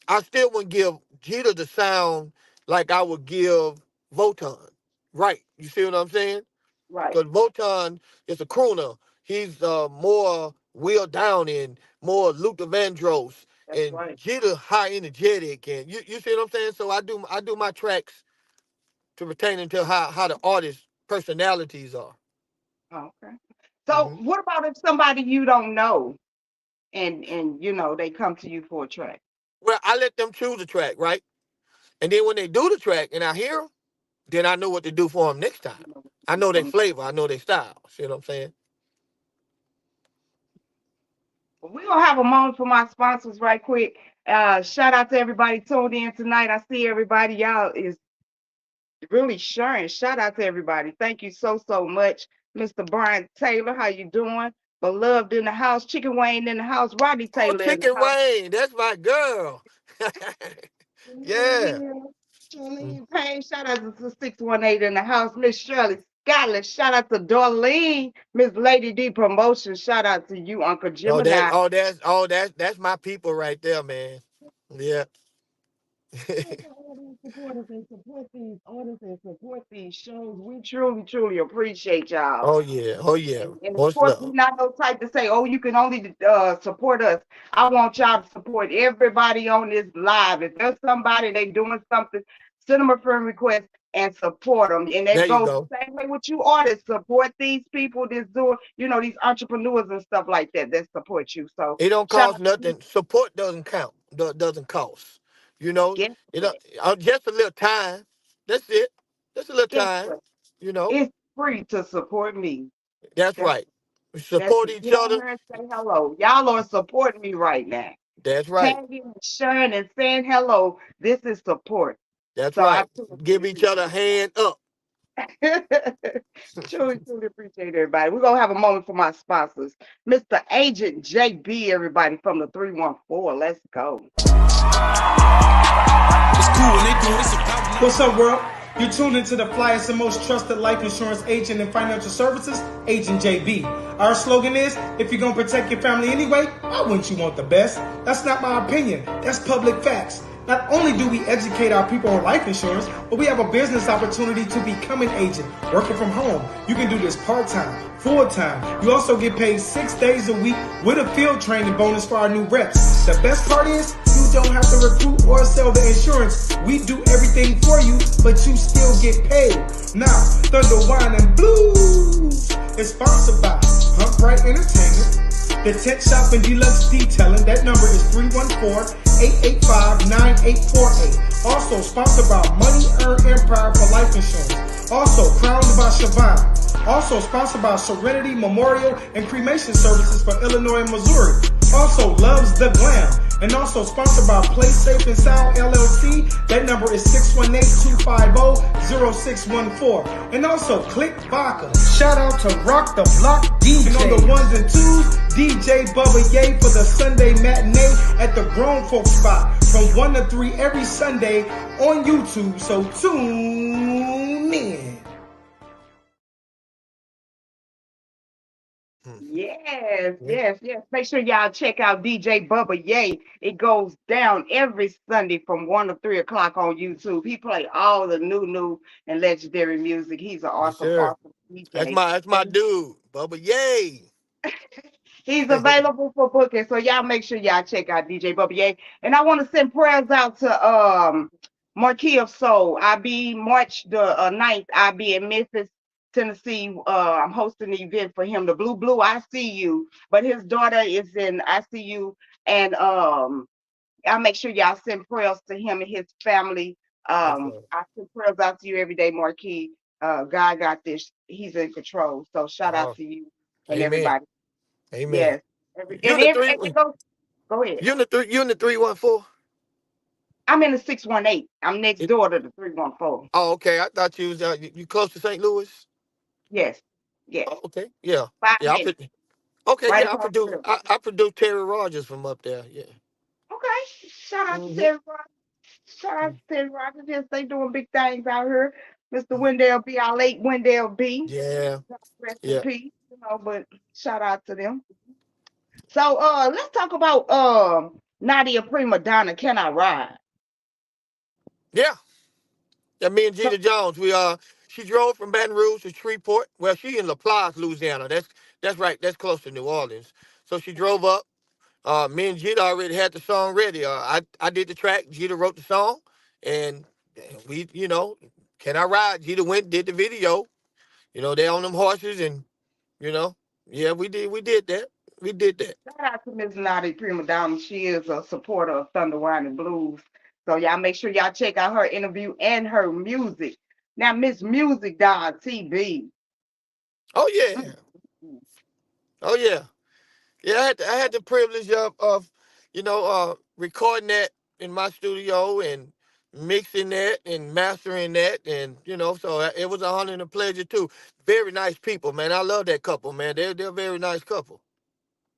Speaker 2: I still wouldn't give Jeter the sound like I would give Votan. Right? You see what I'm saying?
Speaker 1: Right.
Speaker 2: Because Votan is a crooner. He's more Will Downing, and more Luther Vandross,
Speaker 1: That's
Speaker 2: and
Speaker 1: right.
Speaker 2: Jeter high energetic, and you see what I'm saying. So I do my tracks to pertaining to how the artist's personalities are.
Speaker 1: Okay. So
Speaker 2: Hmm.
Speaker 1: what about if somebody you don't know and they come to you for a track?
Speaker 2: Well, I let them choose the track, right? And then when they do the track and I hear them, then I know what to do for them next time.
Speaker 1: You know what
Speaker 2: I
Speaker 1: to do
Speaker 2: know
Speaker 1: for
Speaker 2: their
Speaker 1: 'em.
Speaker 2: flavor. I know their style. See what I'm saying?
Speaker 1: We're gonna have a moment for my sponsors right quick. Shout out to everybody tuned in tonight. I see everybody. Y'all is really sharing. Shout out to everybody. Thank you so much. Mr. Brian Taylor, how you doing? Beloved in the house, Chicken Wayne in the house, Rodney
Speaker 2: Oh,
Speaker 1: Taylor in the
Speaker 2: Chicken
Speaker 1: house.
Speaker 2: Wayne, that's my girl. Yeah. Mm.
Speaker 1: Charlene Payne, shout out to 618 in the house. Miss Shirley Scotland, shout out to Darlene. Miss Lady D Promotion, shout out to you, Uncle
Speaker 2: Oh, that
Speaker 1: Gemini.
Speaker 2: oh that's my people right there, man. Yeah.
Speaker 1: All these supporters and support these artists and support these shows. We truly appreciate y'all.
Speaker 2: Oh yeah. Oh yeah.
Speaker 1: And of
Speaker 2: Much
Speaker 1: course, we're
Speaker 2: love.
Speaker 1: not no type to say, oh, you can only support us. I want y'all to support everybody on this live. If there's somebody they doing something, send them a friend request and support them. And
Speaker 2: There
Speaker 1: that
Speaker 2: you
Speaker 1: goes
Speaker 2: go.
Speaker 1: the same way with you artists. Support these people that's doing, these entrepreneurs and stuff like that that support you. So
Speaker 2: It don't
Speaker 1: shout
Speaker 2: cost
Speaker 1: out to you.
Speaker 2: nothing. Support doesn't count. Doesn't cost. You know,
Speaker 1: Guess
Speaker 2: it
Speaker 1: what?
Speaker 2: just a little time. That's it. Just a little
Speaker 1: Guess
Speaker 2: time.
Speaker 1: what?
Speaker 2: You know.
Speaker 1: It's free to support me.
Speaker 2: That's
Speaker 1: That's
Speaker 2: right. We
Speaker 1: that's
Speaker 2: support
Speaker 1: to
Speaker 2: each
Speaker 1: get on
Speaker 2: other.
Speaker 1: here and say hello. Y'all are supporting me right now.
Speaker 2: That's right.
Speaker 1: Tagging and sharing and saying hello. This is support.
Speaker 2: That's
Speaker 1: So I
Speaker 2: right.
Speaker 1: truly
Speaker 2: Give each other a
Speaker 1: appreciate
Speaker 2: hand up.
Speaker 1: it. Truly appreciate everybody. We're gonna have a moment for my sponsors. Mr. Agent JB, everybody from the 314. Let's go.
Speaker 3: It's cool when they do it. It's about What's up, world? You're tuned into the flyest and most trusted life insurance agent in financial services, Agent JB. Our slogan is, if you're going to protect your family anyway, why wouldn't you want the best? That's not my opinion. That's public facts. Not only do we educate our people on life insurance, but we have a business opportunity to become an agent, working from home. You can do this part-time, full-time. You also get paid 6 days a week with a field training bonus for our new reps. The best part is, you don't have to recruit or sell the insurance. We do everything for you, but you still get paid. Now, Thunda Wine and Blues is sponsored by Hunt Bright Entertainment, the Tent Shop and Deluxe Detailing. That number is 314-885-9848. Also sponsored by Money Earn Empire for Life Insurance. Also Crowned by Siobhan. Also sponsored by Serenity Memorial and Cremation Services for Illinois and Missouri. Also Loves the Glam. And also sponsored by Play Safe and Sound LLC. That number is 618-250-0614. And also Click Vodka. Shout out to Rock the Block DJ. And on the ones and twos, DJ Bubba Ye for the Sunday matinee at the Grown Folks Spot from 1 to 3 every Sunday on YouTube. So tune in.
Speaker 1: Yes. Make sure y'all check out DJ Bubba Yay. It goes down every Sunday from 1 to 3 o'clock on YouTube. He play all the new and legendary music. He's an
Speaker 2: Yes,
Speaker 1: awesome,
Speaker 2: sir.
Speaker 1: awesome
Speaker 2: That's
Speaker 1: DJ.
Speaker 2: my
Speaker 1: And
Speaker 2: dude, Bubba. Yay.
Speaker 1: he's available for booking. So y'all make sure y'all check out DJ Bubba Yay. And I want to send prayers out to Marquis of Soul. I be March the 9th. I be in Memphis, Tennessee. I'm hosting the event for him. The Blue ICU. But his daughter is in ICU. And I'll make sure y'all send prayers to him and his family.
Speaker 2: Yes, sir.
Speaker 1: I send prayers out to you every day, Marquis. God got this. He's in control. So shout out
Speaker 2: Uh,
Speaker 1: to you and
Speaker 2: amen.
Speaker 1: everybody.
Speaker 2: Amen.
Speaker 1: Yes. Every
Speaker 2: You
Speaker 1: and
Speaker 2: in the
Speaker 1: every
Speaker 2: three?
Speaker 1: and it goes. Go ahead.
Speaker 2: You in the 314?
Speaker 1: I'm in the 618. I'm next
Speaker 2: It,
Speaker 1: door to the 314.
Speaker 2: oh, okay. I thought you was you close to St. Louis.
Speaker 1: Yes. Yes.
Speaker 2: Oh, okay. Yeah.
Speaker 1: 5
Speaker 2: Yeah.
Speaker 1: minutes.
Speaker 2: Okay.
Speaker 1: Right
Speaker 2: Yeah.
Speaker 1: across the river.
Speaker 2: I produced Terry Rogers from up there. Yeah.
Speaker 1: Okay. Shout out to
Speaker 2: Hmm.
Speaker 1: Terry Rogers. Shout out to Terry Rogers. Yes, they doing big things out here. Mr. Wendell B, our late Wendell B.
Speaker 2: Yeah.
Speaker 1: Rest in
Speaker 2: Yeah.
Speaker 1: peace. But shout out to them. So let's talk about Nadia Prima Donna, Can I Ride?
Speaker 2: Yeah. Yeah. Me and
Speaker 1: So
Speaker 2: Gina Jones. She drove from Baton Rouge to Shreveport. Well, she in La Plaza, Louisiana. That's right. That's close to New Orleans. So she drove up. Me and Jeter already had the song ready. I did the track. Jeter wrote the song, and we, can I ride? Jeter went did the video. They on them horses, and you know, yeah, we did that. We did that.
Speaker 1: shout out to Miss Nadia Prima Donna. She is a supporter of Thunder Wine and Blues. So y'all make sure y'all check out her interview and her music. Now Miss Music Dog TV.
Speaker 2: Oh
Speaker 1: Mm,
Speaker 2: yeah,
Speaker 1: mm.
Speaker 2: oh yeah, yeah. I had the privilege of recording that in my studio and mixing that and mastering that, and so it was a honor and a pleasure too. Very nice people, man. I love that couple, man. They're a very nice couple.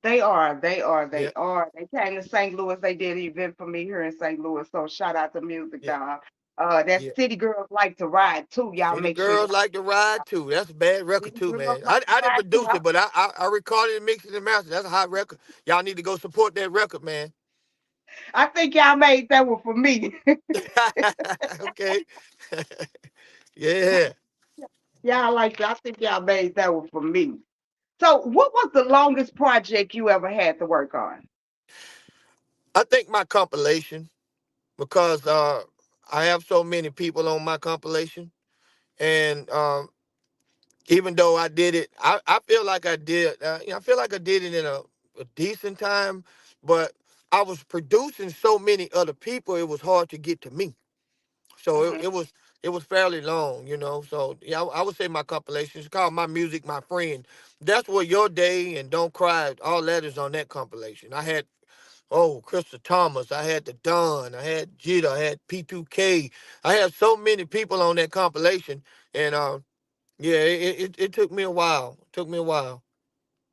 Speaker 1: They are, they are,
Speaker 2: Yeah,
Speaker 1: they are. They came to St. Louis. They did an event for me here in St. Louis. So shout out to Music
Speaker 2: yeah,
Speaker 1: Dog. That
Speaker 2: yeah.
Speaker 1: City Girls Like to Ride too. Y'all
Speaker 2: City
Speaker 1: make sure
Speaker 2: girls
Speaker 1: y'all
Speaker 2: like to ride too. That's a bad record
Speaker 1: City
Speaker 2: too,
Speaker 1: Girls
Speaker 2: man.
Speaker 1: Like
Speaker 2: I,
Speaker 1: to
Speaker 2: I didn't
Speaker 1: Ride too.
Speaker 2: produce it, but I recorded and mixed it and mastered. That's a hot record. Y'all need to go support that record, man.
Speaker 1: I think y'all made that one for me.
Speaker 2: Okay. Yeah.
Speaker 1: Y'all like that. I think y'all made that one for me. So what was the longest project you ever had to work on?
Speaker 2: I think my compilation, because I have so many people on my compilation, and even though I did it, I feel like I did. I feel like I did it in a decent time, but I was producing so many other people. It was hard to get to me. So
Speaker 1: Mhm.
Speaker 2: it was fairly long. So yeah, I would say my compilation. It's called My Music, My Friend. That's what Your Day and Don't Cry, all that is on that compilation. I had Crystal Thomas, I had the Don, I had Jita, I had P2K. I had so many people on that compilation, and yeah, it took me a while. Took me a while.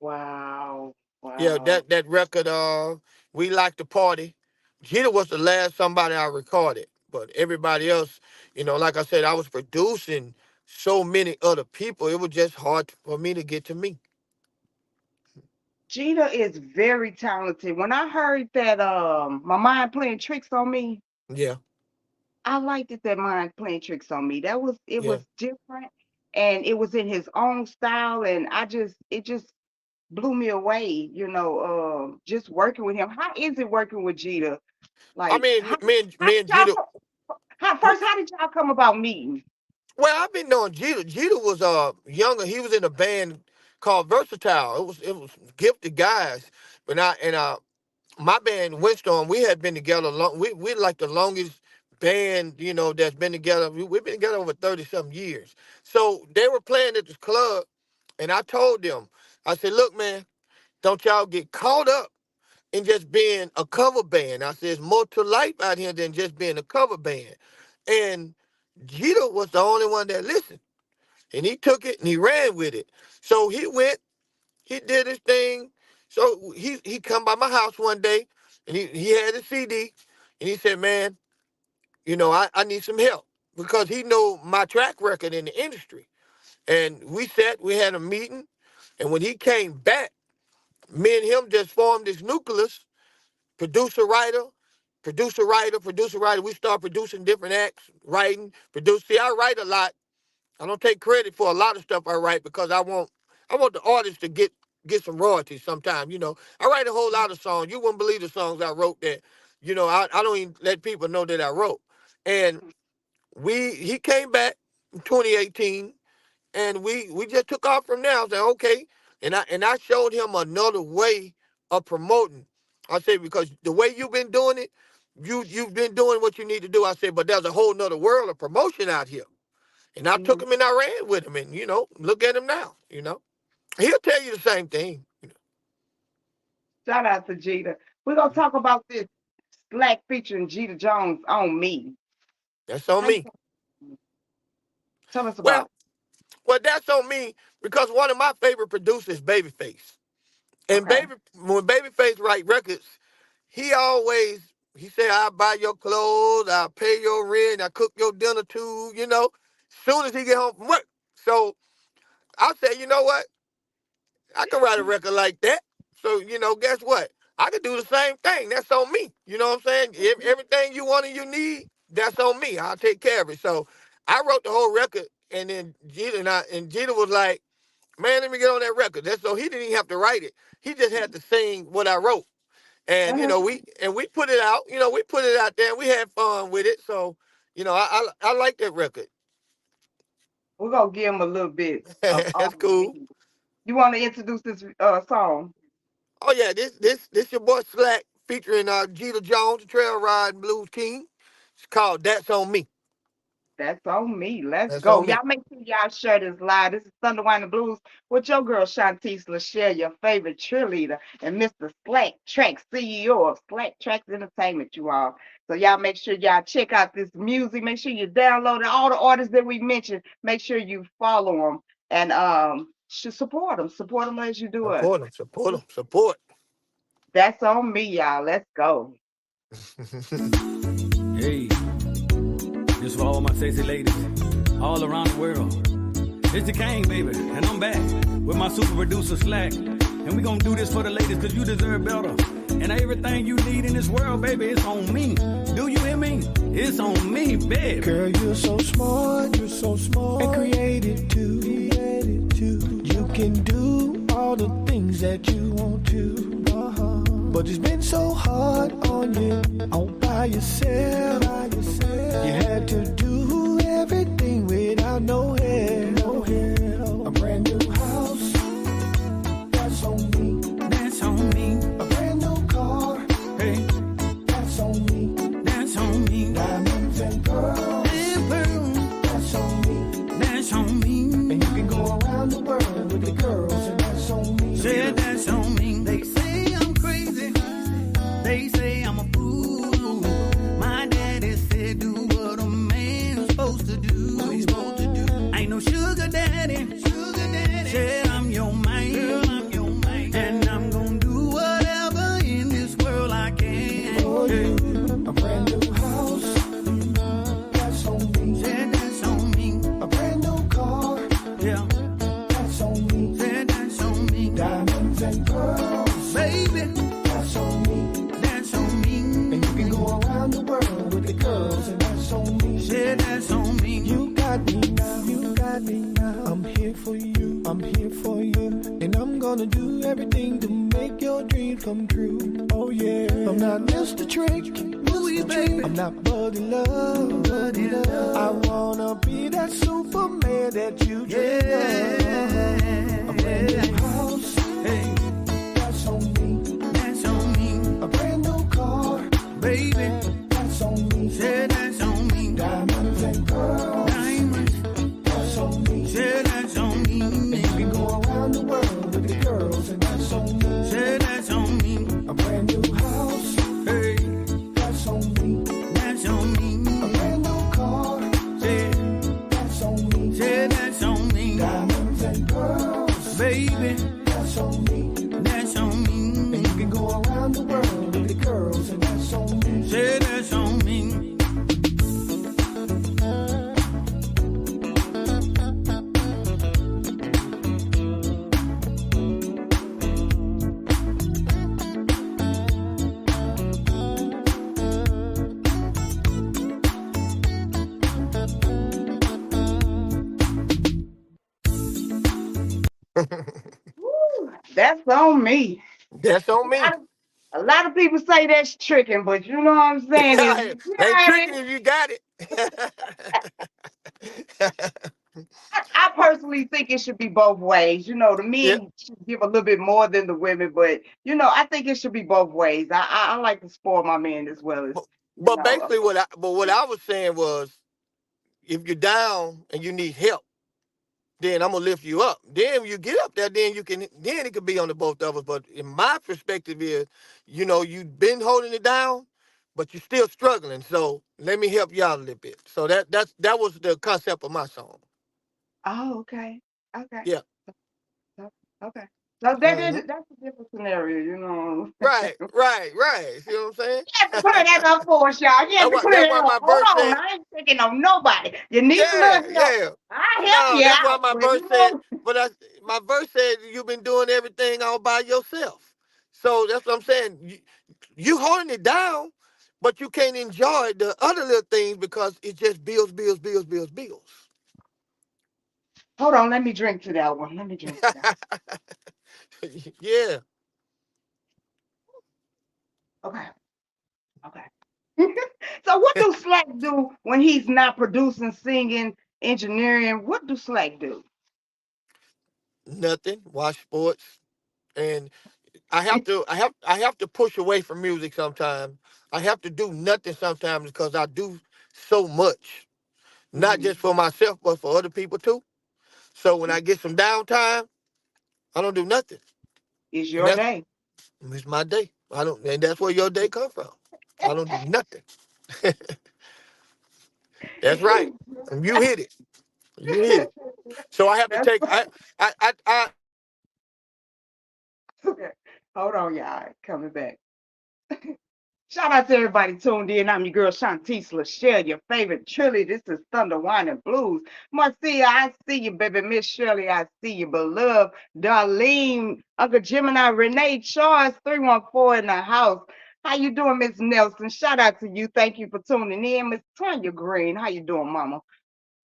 Speaker 1: Wow.
Speaker 2: Yeah,
Speaker 1: Wow.
Speaker 2: that record, We Like to Party. Jeter was the last somebody I recorded, but everybody else, like I said, I was producing so many other people. It was just hard for me to get to me.
Speaker 1: Gina is very talented. When I heard that my mind playing tricks on me,
Speaker 2: Yeah,
Speaker 1: I liked it that mind playing tricks on me. That was it
Speaker 2: yeah.
Speaker 1: was different and it was in his own style and it just blew me away, just working with him. How is it working with Gina?
Speaker 2: I
Speaker 1: Like
Speaker 2: mean,
Speaker 1: how
Speaker 2: me and
Speaker 1: did y'all
Speaker 2: Jeter.
Speaker 1: how did y'all come about meeting?
Speaker 2: Well, I've been knowing Jeter. Jeter was younger. He was in a band called Versatile. It was gifted guys, but my band Windstorm, we had been together long. We like the longest band, that's been together. We've been together over 30 something years. So they were playing at this club, and I told them, I said, look, man, don't y'all get caught up in just being a cover band. I said, there's more to life out here than just being a cover band. And Jeter was the only one that listened, and he took it and he ran with it. So he went, he did his thing. So he come by my house one day, and he had a CD, and he said, man, I need some help, because he know my track record in the industry. And we had a meeting, and when he came back, me and him just formed this nucleus, producer writer, producer writer, producer writer. We start producing different acts, writing, produce. See, I write a lot. I don't take credit for a lot of stuff I write, because I want the artist to get some royalties sometime. I write a whole lot of songs. You wouldn't believe the songs I wrote that, I don't even let people know that I wrote. And he came back in 2018, and we just took off from there. I said, okay. And I showed him another way of promoting. I said, because the way you've been doing it, you've been doing what you need to do. I said, but there's a whole nother world of promotion out here. And I took
Speaker 1: Mhm.
Speaker 2: him and I ran with him, and look at him now. He'll tell you the same thing.
Speaker 1: Shout out to Jeter. We're gonna talk about this Slack featuring Jeter Jones on me.
Speaker 2: That's on
Speaker 1: How you
Speaker 2: me.
Speaker 1: tell us about
Speaker 2: Well, well, that's on me because one of my favorite producers, Babyface,
Speaker 1: it?
Speaker 2: and
Speaker 1: Okay.
Speaker 2: when Babyface write records, he always he said, "I'll buy your clothes, I'll pay your rent, I cook your dinner too." Soon as he get home from work. So I said, you know what? I can write a record like that. So, guess what? I can do the same thing. That's on me. You know what I'm saying? Everything you want and you need, that's on me. I'll take care of it. So I wrote the whole record, and then Jeter was like, "Man, let me get on that record." So he didn't even have to write it. He just had to sing what I wrote. And
Speaker 1: Uh-huh.
Speaker 2: we put it out. We put it out there and we had fun with it. So, I like that record.
Speaker 1: We're gonna give him a little bit of
Speaker 2: That's
Speaker 1: on
Speaker 2: cool.
Speaker 1: me. You want to introduce this song?
Speaker 2: Oh yeah, this your boy Slack featuring Jeter Jones, the Trail Ride Blues King. It's called "That's on Me."
Speaker 1: That's on me. Let's
Speaker 2: That's
Speaker 1: go.
Speaker 2: on me.
Speaker 1: Y'all make sure y'all share this live. This is Thunder Wine and Blues with your girl Shantice LaShare, your favorite cheerleader, and Mr. Slack TRAXX, CEO of Slack TRAXX Entertainment, you all. So y'all make sure y'all check out this music. Make sure you download it. All the artists that we mentioned. Make sure you follow them and should support them. Support them as you do us.
Speaker 2: Support them, support them, support.
Speaker 1: That's on me, y'all. Let's go.
Speaker 4: Hey, this for all my sexy ladies all around the world. It's the King, baby, and I'm back with my super producer Slack. And we gonna do this for the ladies, cause you deserve better. And everything you need in this world, baby, it's on me. Do you hear me? It's on me, baby.
Speaker 3: Girl, you're so smart, and creative too. You can do all the things that you want to. But it's been so hard on you, all by yourself. You had to do everything without no help. A brand new house, that's on me.
Speaker 4: That's on me.
Speaker 3: A brand new car,
Speaker 4: Hey,
Speaker 3: that's on me.
Speaker 4: that's on me.
Speaker 3: Diamonds and pearls,
Speaker 4: And pearl,
Speaker 3: that's on me.
Speaker 4: that's on me.
Speaker 3: And you can go around the world with the girls, and that's on me.
Speaker 4: Said that's on me. They say I'm crazy. They say I'm a fool. My daddy said do what a man's supposed to do. What he's supposed to do. Ain't no sugar daddy. Said I'm your man. Girl, I'm your man. And I'm gonna do whatever in this world I can.
Speaker 3: For you, a brand new house, that's on me.
Speaker 4: Said that's on me.
Speaker 3: A brand new car,
Speaker 4: Yeah.
Speaker 3: that's on me.
Speaker 4: Said that's on me.
Speaker 3: Diamonds and pearls,
Speaker 4: Baby,
Speaker 3: that's on me.
Speaker 4: that's on me.
Speaker 3: And you can go around the world with the girls, and that's on me.
Speaker 4: Said that's on me.
Speaker 3: You got me now, you got me now. I'm here for you, I'm here for you. And I'm gonna do everything to make your dreams come true. Oh yeah, I'm not Mr. Trick,
Speaker 4: baby.
Speaker 3: I'm not Buddy Love, I wanna be that Superman that you dream of. A brand new house,
Speaker 4: Hey,
Speaker 3: that's on me.
Speaker 4: that's on me.
Speaker 3: A brand new car,
Speaker 4: Baby,
Speaker 3: that's on me.
Speaker 4: said that's on me.
Speaker 3: Diamonds and pearls,
Speaker 4: Diamonds,
Speaker 3: that's on me.
Speaker 4: said that's on me.
Speaker 3: And you can go around the world with the girls, and that's on me.
Speaker 4: Said that's on me.
Speaker 3: A brand new house,
Speaker 4: Hey,
Speaker 3: that's on me.
Speaker 4: that's on me.
Speaker 3: A brand new car,
Speaker 4: Said,
Speaker 3: that's on me.
Speaker 4: said that's on me.
Speaker 3: Diamonds and pearls,
Speaker 4: Baby,
Speaker 3: that's on me.
Speaker 4: that's on me.
Speaker 3: And you can go around the world with the girls, and that's on me.
Speaker 4: Said that's on me.
Speaker 1: Woo, that's on me.
Speaker 2: That's on
Speaker 1: A
Speaker 2: me.
Speaker 1: lot of, a lot of people say that's tricking, but you know what I'm saying is you
Speaker 2: Ain't
Speaker 1: got
Speaker 2: tricking
Speaker 1: it.
Speaker 2: if you got it.
Speaker 1: I personally think it should be both ways. The
Speaker 2: Yeah.
Speaker 1: men should give a little bit more than the women, but I think it should be both ways. I like to spoil my man as well as
Speaker 2: But
Speaker 1: you
Speaker 2: but
Speaker 1: know.
Speaker 2: basically what I was saying was, if you're down and you need help, then I'm gonna lift you up. Then when you get up there, then it could be on the both of us. But in my perspective is, you've been holding it down, but you're still struggling. So let me help you out a little bit. So that was the concept of my song.
Speaker 1: Oh, okay. Okay.
Speaker 2: Yeah.
Speaker 1: So, okay. So
Speaker 2: Hmm.
Speaker 1: that's a different scenario, you know.
Speaker 2: Right, right, right. See what I'm saying?
Speaker 1: You have to clear that up for us, y'all. You have
Speaker 2: That's
Speaker 1: to
Speaker 2: why
Speaker 1: clear
Speaker 2: that's
Speaker 1: that
Speaker 2: why
Speaker 1: up.
Speaker 2: my
Speaker 1: Hold
Speaker 2: verse
Speaker 1: on.
Speaker 2: said,
Speaker 1: I ain't taking on nobody. You need a
Speaker 2: yeah,
Speaker 1: little help.
Speaker 2: yeah.
Speaker 1: I help
Speaker 2: No,
Speaker 1: you
Speaker 2: that's why
Speaker 1: out,
Speaker 2: my
Speaker 1: but
Speaker 2: verse
Speaker 1: you
Speaker 2: said,
Speaker 1: know,
Speaker 2: but my verse said you've been doing everything all by yourself. So that's what I'm saying. You holding it down, but you can't enjoy the other little things because it just bills, bills, bills, bills, bills.
Speaker 1: hold on. Let me drink to that one. Let me drink to that.
Speaker 2: Yeah.
Speaker 1: Okay. Okay. So what do Slack do when he's not producing, singing, engineering? What do Slack do?
Speaker 2: Nothing. Watch sports. And I have to push away from music sometimes. I have to do nothing sometimes because I do so much. Not
Speaker 1: Hmm.
Speaker 2: just for myself, but for other people too. So when I get some downtime, I don't do nothing.
Speaker 1: It's
Speaker 2: And
Speaker 1: your
Speaker 2: that's
Speaker 1: day.
Speaker 2: it's my day. I don't and that's where your day come from. I don't do nothing. That's right. And you hit it. You hit it. So I have to
Speaker 1: That's
Speaker 2: take I
Speaker 1: okay. Hold on, y'all. Coming back. Shout out to everybody tuned in. I'm your girl Shantice Lachelle, your favorite Trilly. This is Thunder Wine and Blues. Marcia, I see you, baby. Miss Shirley, I see you. Beloved Darlene, Uncle Gemini, Renee Charles, 314 in the house. How you doing, Miss Nelson? Shout out to you. Thank you for tuning in. Miss Tanya Green, how you doing, mama?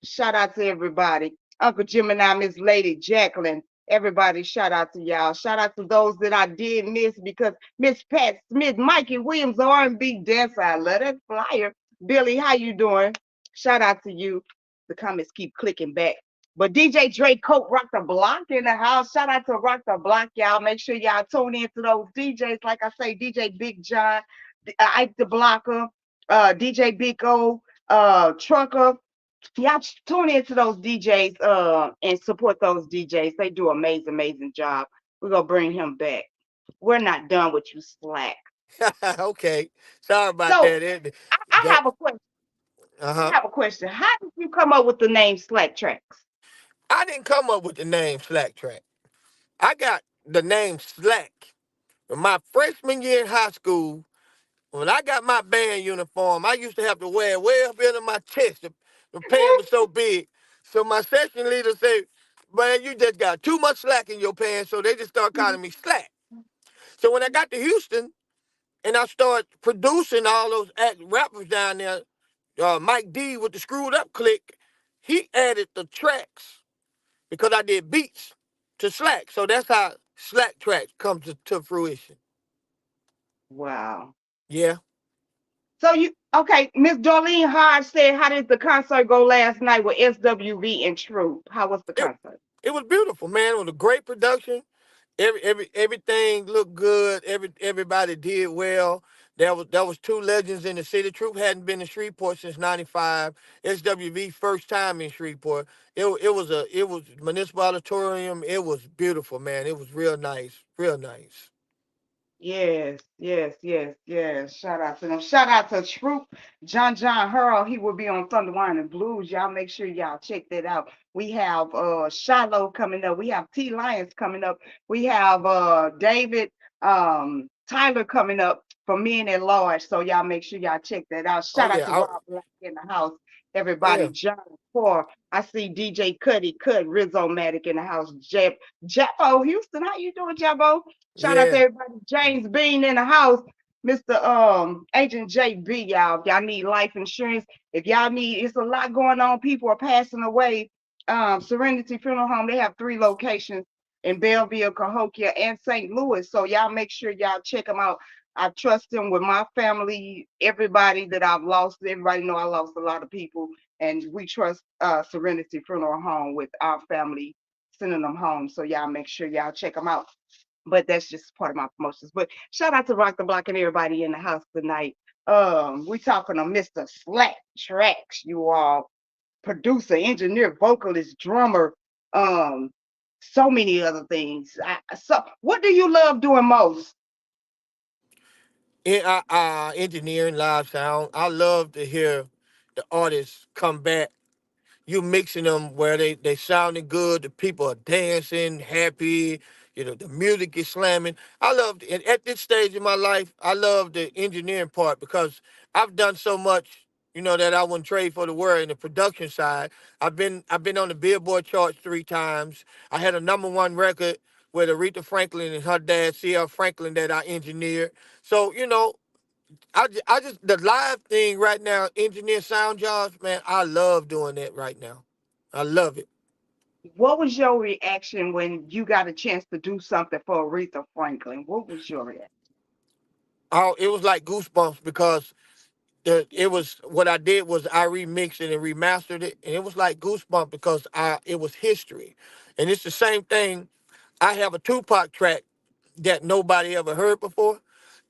Speaker 1: Shout out to everybody. Uncle Gemini, Miss Lady Jacqueline. Everybody, shout out to y'all. Shout out to those that I did miss because Miss Pat Smith, Mikey Williams, R&B dancer. I love that flyer. Billy, how you doing? Shout out to you. The comments keep clicking back. But DJ Drake Coat Rock the Block in the house. Shout out to Rock the Block, y'all. Make sure y'all tune in to those DJs. Like I say, DJ Big John, Ike the Blocker, DJ Big O, Trucker, y'all tune into those DJs and support those DJs. They do amazing, amazing job. We're gonna bring him back. We're not done with you, Slack.
Speaker 2: okay. Sorry about
Speaker 1: So
Speaker 2: that.
Speaker 1: I
Speaker 2: That
Speaker 1: have a question. I
Speaker 2: uh-huh.
Speaker 1: have a question. How did you come up with the name Slack Tracks?
Speaker 2: I didn't come up with the name Slack Track. I got the name Slack. In my freshman year in high school, when I got my band uniform, I used to have to wear it way up into my chest. The pants was so big. So my section leader said, man, you just got too much slack in your pants. So they just started calling me Slack. So when I got to Houston and I started producing all those rappers down there, Mike D with the screwed up click, he added the tracks because I did beats to Slack. So that's how Slack Tracks comes to fruition.
Speaker 1: Wow.
Speaker 2: Yeah.
Speaker 1: So you okay, Miss Darlene Hard said, how did the concert go last night with SWV and True? How was the
Speaker 2: It,
Speaker 1: concert?
Speaker 2: it was beautiful, man. It was a great production. Everything looked good. Everybody did well. There was two legends in the city. Troop hadn't been in Shreveport since '95. SWV first time in Shreveport. It was municipal auditorium. It was beautiful, man. It was real nice, real nice.
Speaker 1: Yes, yes, yes, yes. Shout out to them. Shout out to Troop John Hurl. He will be on Thunder Wine and Blues. Y'all make sure y'all check that out. We have Shiloh coming up. We have T Lions coming up. We have David Tyler coming up for Men at Large. So y'all make sure y'all check that out.
Speaker 2: Oh
Speaker 1: Shout out
Speaker 2: yeah,
Speaker 1: to Rob Black in the house. Everybody,
Speaker 2: yeah,
Speaker 1: John Poor. I see DJ Cuddy Cut Rizzo Matic in the house. Jeffo Houston. How you doing, Jeffo? Shout out to
Speaker 2: yeah.
Speaker 1: everybody. James Bean in the house. Mr. Agent JB, y'all. If y'all need life insurance, if y'all need, it's a lot going on. People are passing away. Serenity Funeral Home, they have 3 locations in Belleville, Cahokia, and St. Louis. So y'all make sure y'all check them out. I trust them with my family, everybody that I've lost. Everybody know I lost a lot of people, and we trust Serenity Funeral Home with our family sending them home. So y'all make sure y'all check them out, but that's just part of my promotions. But shout out to Rock the Block and everybody in the house tonight. We talking to Mr. Slack Tracks, you all. producer, engineer, vocalist, drummer, um, so many other things. So, what do you love doing most?
Speaker 2: Engineering live sound. I love to hear the artists come back. You mixing them where they sounding good, the people are dancing, happy, the music is slamming. I love and at this stage in my life, I love the engineering part because I've done so much, that I wouldn't trade for the world in the production side. I've been on the Billboard charts 3 times. I had a #1 record with Aretha Franklin and her dad, C.L. Franklin, that I engineered. So, I just the live thing right now, engineer sound jobs, man. I love doing that right now. I love it.
Speaker 1: What was your reaction when you got a chance to do something for Aretha Franklin? What was your reaction?
Speaker 2: It was like goosebumps because it was what I did was I remixed it and remastered it, and it was like goosebumps because it was history, and it's the same thing. I have a Tupac track that nobody ever heard before,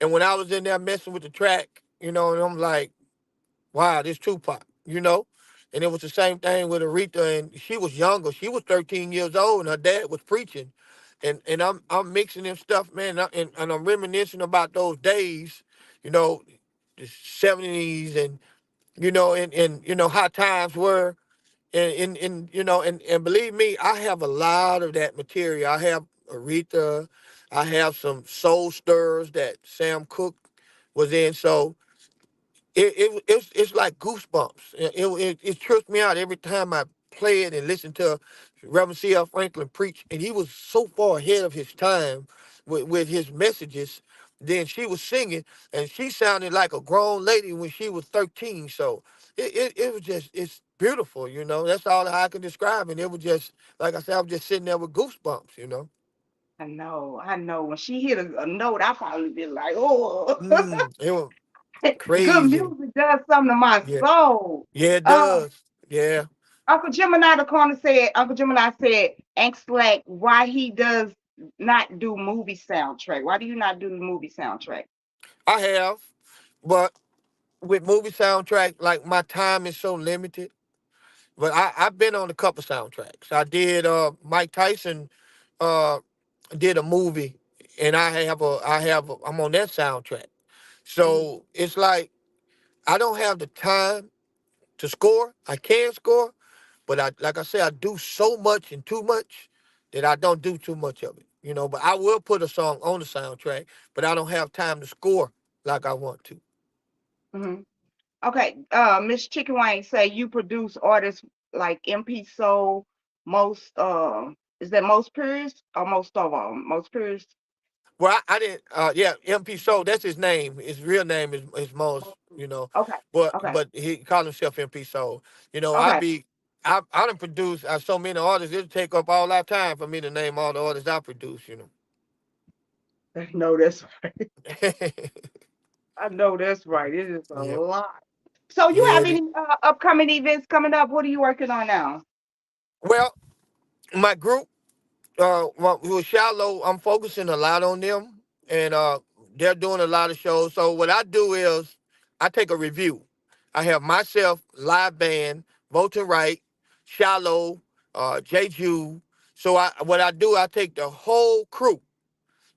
Speaker 2: and when I was in there messing with the track, and I'm like, wow, this Tupac. And it was the same thing with Aretha, and she was younger. She was 13 years old, and her dad was preaching. And I'm mixing them stuff, man, and I'm reminiscing about those days, you know, the 70s, and how times were, and believe me, I have a lot of that material. I have Aretha, I have some soul stirs that Sam Cooke was in, so it's like goosebumps. It trips me out every time I play it and listen to Reverend C.L. Franklin preach, and he was so far ahead of his time with his messages. Then she was singing, and she sounded like a grown lady when she was 13. So it was just it's beautiful. That's all I can describe, and it was just like I said, I was just sitting there with goosebumps.
Speaker 1: I know. When she hit a note, I probably be like, oh.
Speaker 2: It was
Speaker 1: Good
Speaker 2: crazy.
Speaker 1: music does something to my
Speaker 2: Yeah,
Speaker 1: soul.
Speaker 2: yeah, it
Speaker 1: Um,
Speaker 2: does. Yeah.
Speaker 1: Uncle Gemini said, ask Slack why he does not do movie soundtrack. Why do you not do the movie soundtrack?
Speaker 2: I have, but with movie soundtrack, like my time is so limited. But I've been on a couple soundtracks. I did Mike Tyson uh did a movie, and I'm on that soundtrack.
Speaker 1: Mhm,
Speaker 2: So it's like I don't have the time to score. I can score, but like I said, I do so much and too much that I don't do too much of it. But I will put a song on the soundtrack, but I don't have time to score like I want to.
Speaker 1: mhm. Okay, Miss Chicken Wing say you produce artists like MP Soul, most is that most purists or most of them? Most purists?
Speaker 2: Well, I didn't. Yeah, MP Soul. That's his name. His real name is Mos.
Speaker 1: Okay,
Speaker 2: But
Speaker 1: okay,
Speaker 2: he called himself MP Soul.
Speaker 1: okay.
Speaker 2: I done produced so many artists. It'll take up all that time for me to name all the artists I produce.
Speaker 1: No, that's I know that's right. It is a
Speaker 2: Yeah,
Speaker 1: lot. So you
Speaker 2: yeah.
Speaker 1: have any upcoming events coming up? What are you working on now?
Speaker 2: Well, my group, with Shallow, I'm focusing a lot on them, and they're doing a lot of shows. So what I do is I take a review. I have myself, live band, Voting Right, Shallow, J. Jew. So what I do, I take the whole crew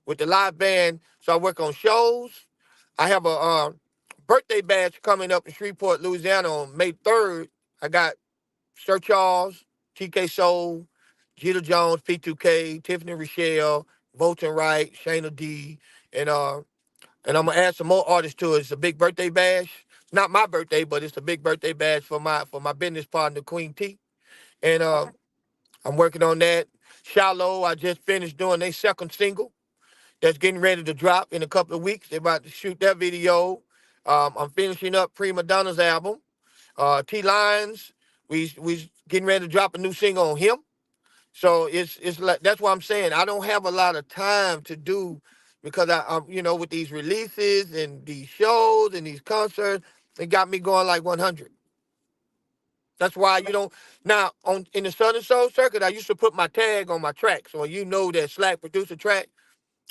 Speaker 2: with the live band. So I work on shows. I have a birthday bash coming up in Shreveport, Louisiana on May 3rd. I got Sir Charles, TK Soul, Jeter Jones, P2K, Tiffany Rochelle, Volton Wright, Shayna D, and uh and I'm gonna add some more artists to it. It's a big birthday bash. Not my birthday, but it's a big birthday bash for my business partner, Queen T. And
Speaker 1: Okay.
Speaker 2: I'm working on that. Shallow, I just finished doing their second single that's getting ready to drop in a couple of weeks. They're about to shoot that video. I'm finishing up Prima Donna's album. T Lines, we getting ready to drop a new single on him. So it's like that's why I'm saying I don't have a lot of time to do because I'm with these releases and these shows and these concerts, it got me going like 100. That's why you don't now on in the Southern Soul Circuit. I used to put my tag on my track, so that Slack produced a track.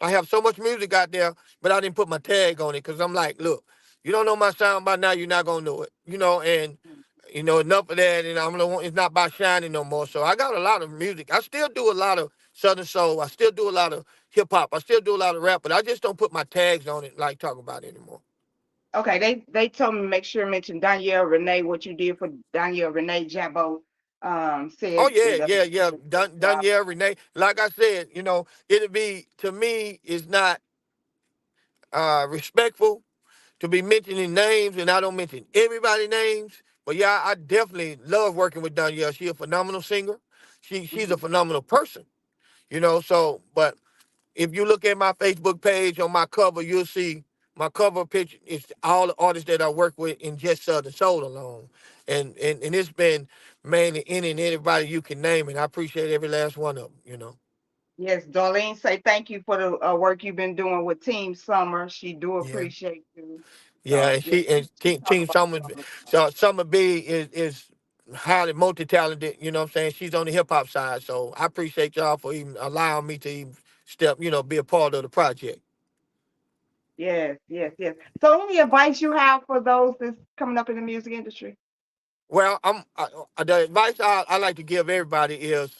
Speaker 2: I have so much music out there, but I didn't put my tag on it because I'm like, look, you don't know my sound by now, you're not gonna know it, and enough of that, and I'm the one. It's not about shining no more. So I got a lot of music. I still do a lot of Southern soul. I still do a lot of hip hop. I still do a lot of rap, but I just don't put my tags on it like talk about it anymore.
Speaker 1: Okay, they told me to make sure to mention Danielle Renee, what you did for Danielle Renee Jabo.
Speaker 2: Oh
Speaker 1: Said
Speaker 2: yeah,
Speaker 1: it.
Speaker 2: yeah, yeah. Done, yeah, Renee. Like I said, it'd be to me is not respectful to be mentioning names, and I don't mention everybody's names. But yeah, I definitely love working with Danielle. She's a phenomenal singer. She's a
Speaker 1: Mhm.
Speaker 2: phenomenal person. So but if you look at my Facebook page on my cover, you'll see my cover picture is all the artists that I work with in just Southern Soul alone. And it's been mainly any and everybody you can name, and I appreciate every last one of them.
Speaker 1: Yes, Darlene say thank you for the work you've been doing with Team Summer. She do
Speaker 2: Yeah.
Speaker 1: appreciate you.
Speaker 2: Yeah,
Speaker 1: So
Speaker 2: and
Speaker 1: yes,
Speaker 2: she and
Speaker 1: talk
Speaker 2: Team
Speaker 1: about
Speaker 2: Summer,
Speaker 1: Summer.
Speaker 2: so Summer B is highly multi talented. You know what I'm saying? She's on the hip hop side, so I appreciate y'all for even allowing me to even step, be a part of the project.
Speaker 1: Yes, yes, yes. So any advice you have for those that's coming up in the music industry?
Speaker 2: Well, the advice I like to give everybody is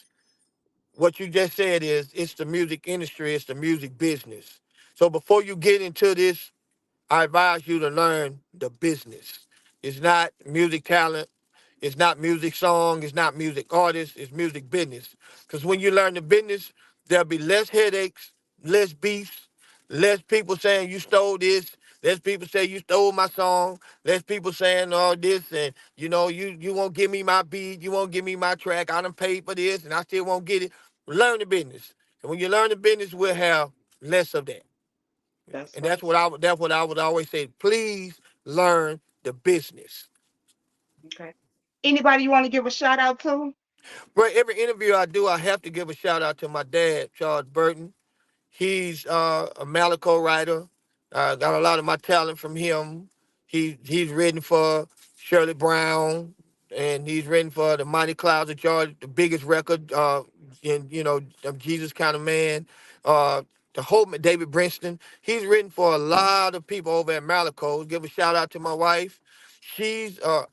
Speaker 2: what you just said is it's the music industry, it's the music business. So before you get into this, I advise you to learn the business. It's not music talent. It's not music song. It's not music artist. It's music business. Because when you learn the business, there'll be less headaches, less beefs, less people saying you stole this. Less people say you stole my song. Less people saying all this, and you won't give me my beat. You won't give me my track. I done paid for this, and I still won't get it. Learn the business, and when you learn the business, we'll have less of that.
Speaker 1: That's
Speaker 2: And
Speaker 1: right.
Speaker 2: that's what I would always say. Please learn the business.
Speaker 1: Okay. Anybody you want to give a shout out to?
Speaker 2: Bro, every interview I do, I have to give a shout out to my dad, Charles Burton. He's a Malico writer. Got a lot of my talent from him. He's written for Shirley Brown, and he's written for the Mighty Clouds of Georgia, the biggest record, in of Jesus kind of man. Uh, the whole David Brinston. He's written for a lot of people over at Malico. Give a shout out to my wife. She's a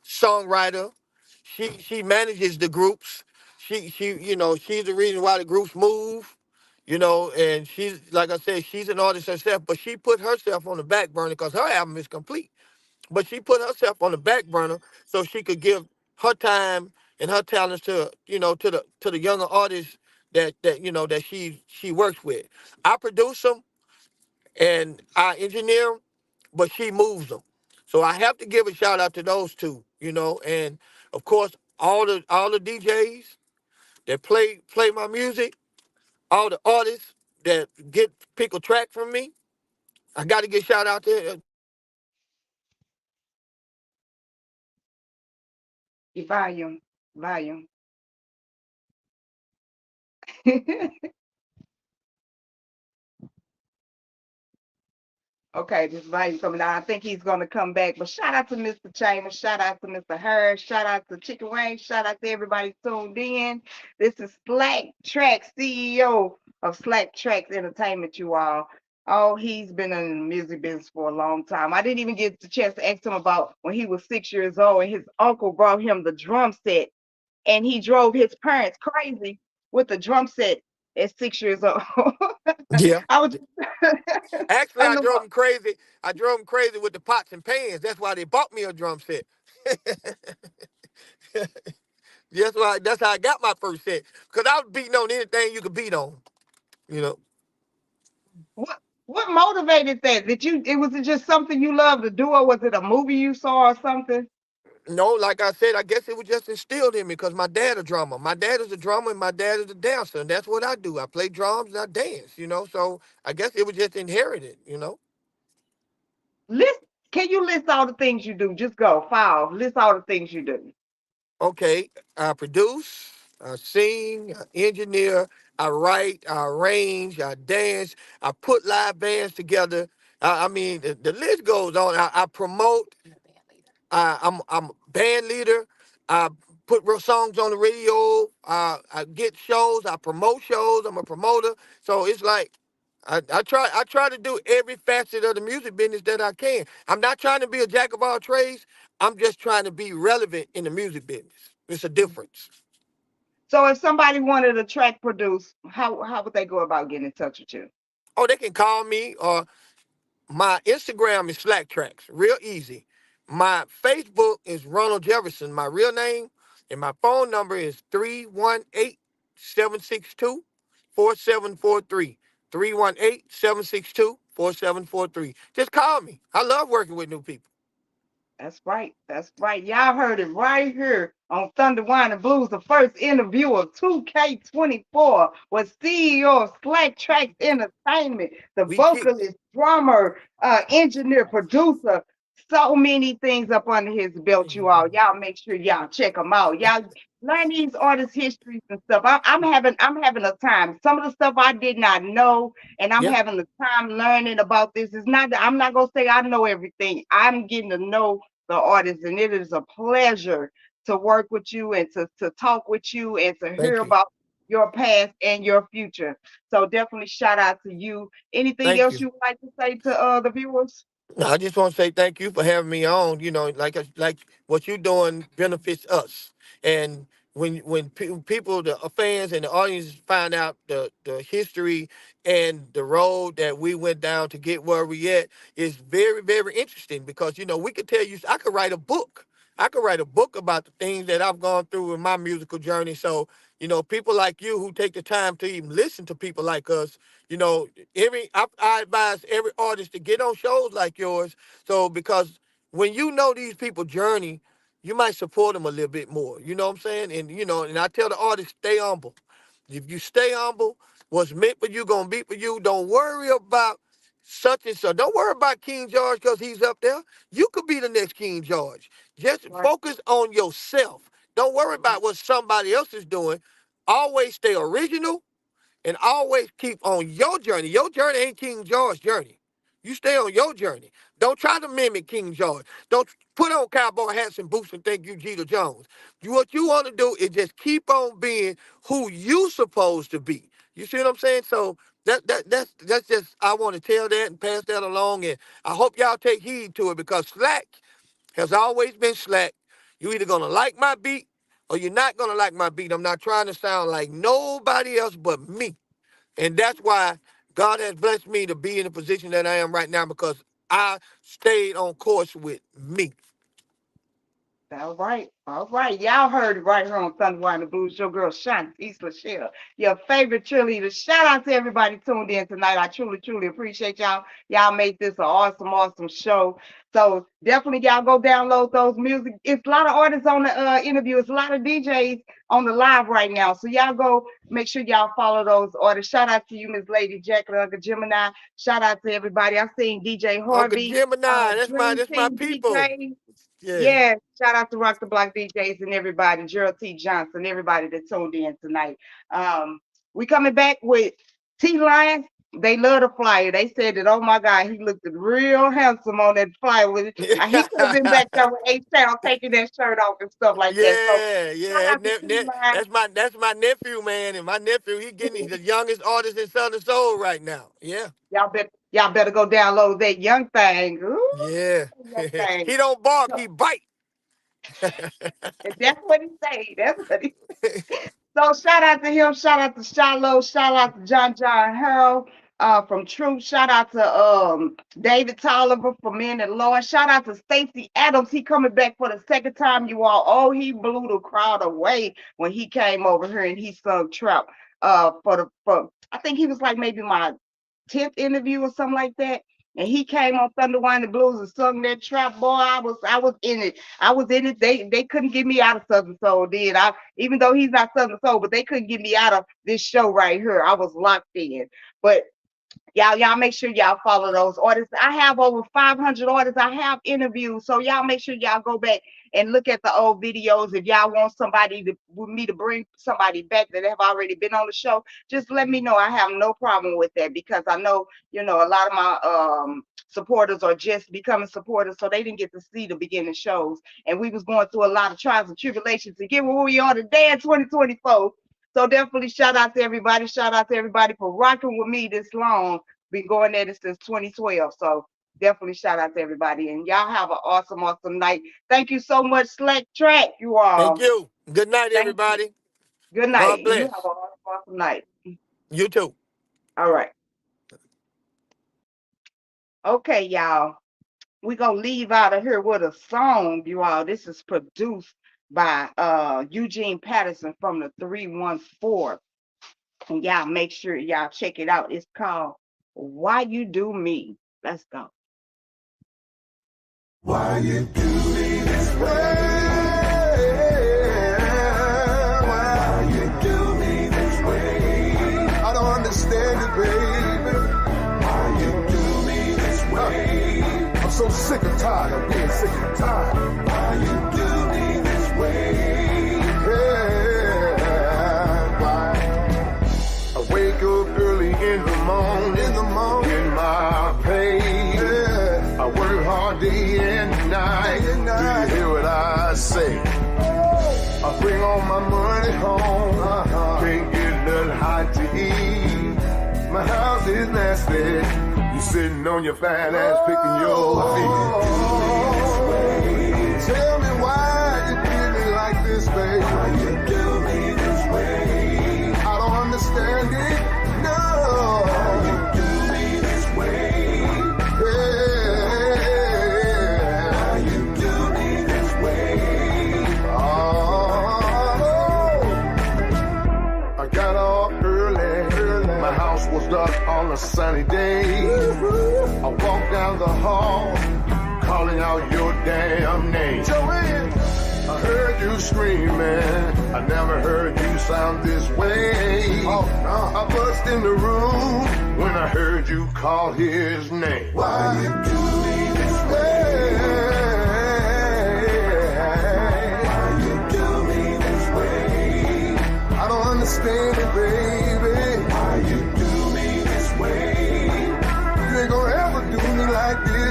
Speaker 2: songwriter. She manages the groups. She's the reason why the groups move. And she's, like I said, she's an artist herself, but she put herself on the back burner because her album is complete. But she put herself on the back burner so she could give her time and her talents to the younger artists that she works with. I produce them and I engineer them, but she moves them. So I have to give a shout out to those two, and of course all the DJs that play my music, all the artists that pick a track from me. I got to get shout out
Speaker 1: Your volume, volume. Okay, this volume coming down. I think he's gonna come back. But shout out to Mr. Chambers, shout out to Mr. Hurd, shout out to Chicken Wing, shout out to everybody tuned in. This is Slack Track, CEO of Slack Tracks Entertainment, you all. Oh, he's been in the music business for a long time. I didn't even get the chance to ask him about when he was 6 years old and his uncle brought him the drum set and he drove his parents crazy with the drum set at 6 years old.
Speaker 2: Yeah.
Speaker 1: I was
Speaker 2: Actually,
Speaker 1: telling
Speaker 2: I
Speaker 1: him,
Speaker 2: drove them crazy. I drove them crazy with the pots and pans. That's why they bought me a drum set. That's how I got my first set. Because I was beating on anything you could beat on. You know.
Speaker 1: what motivated that? Did you? It was it just something you love to do, or was it a movie you saw or something?
Speaker 2: No, like I said, I guess it was just instilled in me because my dad a drummer. My dad is a drummer and my dad is a dancer, and that's what I do. I play drums and I dance. So I guess it was just inherited.
Speaker 1: List. Can you list all the things you do? Just go file. List all the things you do.
Speaker 2: Okay, I produce, I sing, I engineer, I write, I arrange, I dance, I put live bands together. I mean, the list goes on. I promote. I'm a band leader. I put real songs on the radio. I get shows. I promote shows. I'm a promoter. So it's like I try to do every facet of the music business that I can. I'm not trying to be a jack of all trades. I'm just trying to be relevant in the music business. It's a difference.
Speaker 1: So if somebody wanted a track produced, how would they go about getting in touch with you?
Speaker 2: Oh, they can call me, or my Instagram is Slack Tracks. Real easy. My Facebook is Ronald Jefferson, my real name, and my phone number is 318-762-4743. 318-762-4743. Just call me. I love working with new people.
Speaker 1: That's right. That's right. Y'all heard it right here on Thunder Wine and Blues. The first interview of 2K24 was CEO of Slack Tracks Entertainment, the
Speaker 2: We kick.
Speaker 1: vocalist, drummer, engineer, producer. So many things up under his belt, you all. Y'all make sure y'all check him out. Y'all learn these artists' histories and stuff. I'm having a time. Some of the stuff I did not know, and I'm
Speaker 2: Yeah,
Speaker 1: having the time learning about this. It's not that I'm not gonna say I know everything. I'm getting to know the artist, and it is a pleasure to work with you and to talk with you and to hear
Speaker 2: thank you.
Speaker 1: about your past and your future. So definitely shout out to you. Anything
Speaker 2: Thank
Speaker 1: else
Speaker 2: you.
Speaker 1: you would like to say to the viewers?
Speaker 2: No, I just want to say thank you for having me on. Like what you're doing benefits us. And when people, the fans and the audience find out the history and the road that we went down to get where we at, is very, very interesting, because we could tell you, I could write a book. I could write a book about the things that I've gone through in my musical journey. So, people like you who take the time to even listen to people like us, you know, I advise every artist to get on shows like yours. So, because when you know these people's journey, you might support them a little bit more. You know what I'm saying? And I tell the artists, stay humble. If you stay humble, what's meant for you gonna be for you. Don't worry about such and such. Don't worry about King George because he's up there. You could be the next King George. Just
Speaker 1: Right.
Speaker 2: focus on yourself. Don't worry about what somebody else is doing. Always stay original, and always keep on your journey. Your journey ain't King George's journey. You stay on your journey. Don't try to mimic King George. Don't put on cowboy hats and boots and think you Jeter Jones. What you want to do is just keep on being who you supposed to be. You see what I'm saying? So that's just, I want to tell that and pass that along, and I hope y'all take heed to it, because Slack has always been Slack. You either gonna like my beat or you're not gonna like my beat. I'm not trying to sound like nobody else but me. And that's why God has blessed me to be in the position that I am right now, because I stayed on course with me.
Speaker 1: All right, all right. Y'all heard it right here on Thunder Wine and Blues. Your girl Shantice Lachelle, your favorite cheerleader. Shout out to everybody tuned in tonight. I truly, truly appreciate y'all. Y'all made this an awesome, awesome show. So definitely, y'all go download those music. It's a lot of artists on the interview. It's a lot of DJs on the live right now. So y'all go make sure y'all follow those artists. Shout out to you, Miss Lady Jacqueline, Uncle Gemini. Shout out to everybody. I've seen DJ
Speaker 2: Uncle
Speaker 1: Harvey,
Speaker 2: Gemini,
Speaker 1: Dream
Speaker 2: that's my
Speaker 1: Team
Speaker 2: people.
Speaker 1: DJ.
Speaker 2: Yeah.
Speaker 1: Yeah, shout out to Rock the Block DJs and everybody, Gerald T. Johnson, everybody that tuned in tonight. Um, we coming back with T Lion. They love the flyer. They said that, oh my God, he looked real handsome on that flyer with it. He could have been back there with H Town taking that shirt off and stuff like that. So
Speaker 2: Yeah,
Speaker 1: shout
Speaker 2: yeah.
Speaker 1: out to T Lion.
Speaker 2: That's my nephew, man. And my nephew, he's the youngest artist in Southern Soul right now. Yeah.
Speaker 1: Y'all better go download that young thing. Ooh,
Speaker 2: Yeah.
Speaker 1: young thing.
Speaker 2: He don't bark,
Speaker 1: So,
Speaker 2: he bite.
Speaker 1: that's what he say. That's what he. So shout out to him, shout out to Shiloh, shout out to John Harold from Truth, shout out to David Tolliver from Men and Lord, shout out to Stacey Adams. He coming back for the second time, you all. Oh, he blew the crowd away when he came over here and he sung Trap for I think he was like maybe my 10th interview or something like that. And he came on Thunder Wine and Blues and sung that trap. Boy, I was in it. I was in it. They couldn't get me out of Southern Soul, did I? Even though he's not Southern Soul, but they couldn't get me out of this show right here. I was locked in. But y'all make sure y'all follow those artists. I have over 500 artists I have interviewed, so y'all make sure y'all go back and look at the old videos. If y'all want somebody to with me to bring somebody back that have already been on the show, just let me know. I have no problem with that, because I know, a lot of my supporters are just becoming supporters, so they didn't get to see the beginning shows, and we was going through a lot of trials and tribulations to get where we are today in 2024. So definitely shout out to everybody. Shout out to everybody for rocking with me this long Been going at it since 2012. So definitely shout out to everybody. And y'all have an awesome, awesome night. Thank you so much, Select Track. You
Speaker 2: Thank
Speaker 1: all.
Speaker 2: you. Good night,
Speaker 1: Thank you.
Speaker 2: everybody.
Speaker 1: Good night.
Speaker 2: God
Speaker 1: And you have
Speaker 2: bless.
Speaker 1: an awesome, awesome night.
Speaker 2: You too.
Speaker 1: All right. Okay, y'all. We're going to leave out of here with a song, you all. This is produced by Eugene Patterson from the 314. And y'all make sure y'all check it out. It's called Why You Do Me. Let's go.
Speaker 3: Why you do me this way? Why you do me this way? I don't understand it, baby. Why you do me this way? I'm so sick and tired of being sick and tired. Why you do me this way? Yeah, why? I wake up early in the morning, get my pay. Yeah. I work hard day and night. Do you hear what I say? I bring all my money home. Can't get nothing hot to eat. My house is nasty. You sitting on your fat ass picking your feet. Tell me why you do me like this, baby. Why you do me this way? I don't understand it. No. Why you do me this way? Yeah. Why you do me this way? Oh, I got up early. My house was dark on a sunny day. I walked down the hall, calling out your damn name. Joanne, I heard you screaming. I never heard you sound this way. Oh, no. I bust in the room when I heard you call his name. Why you do me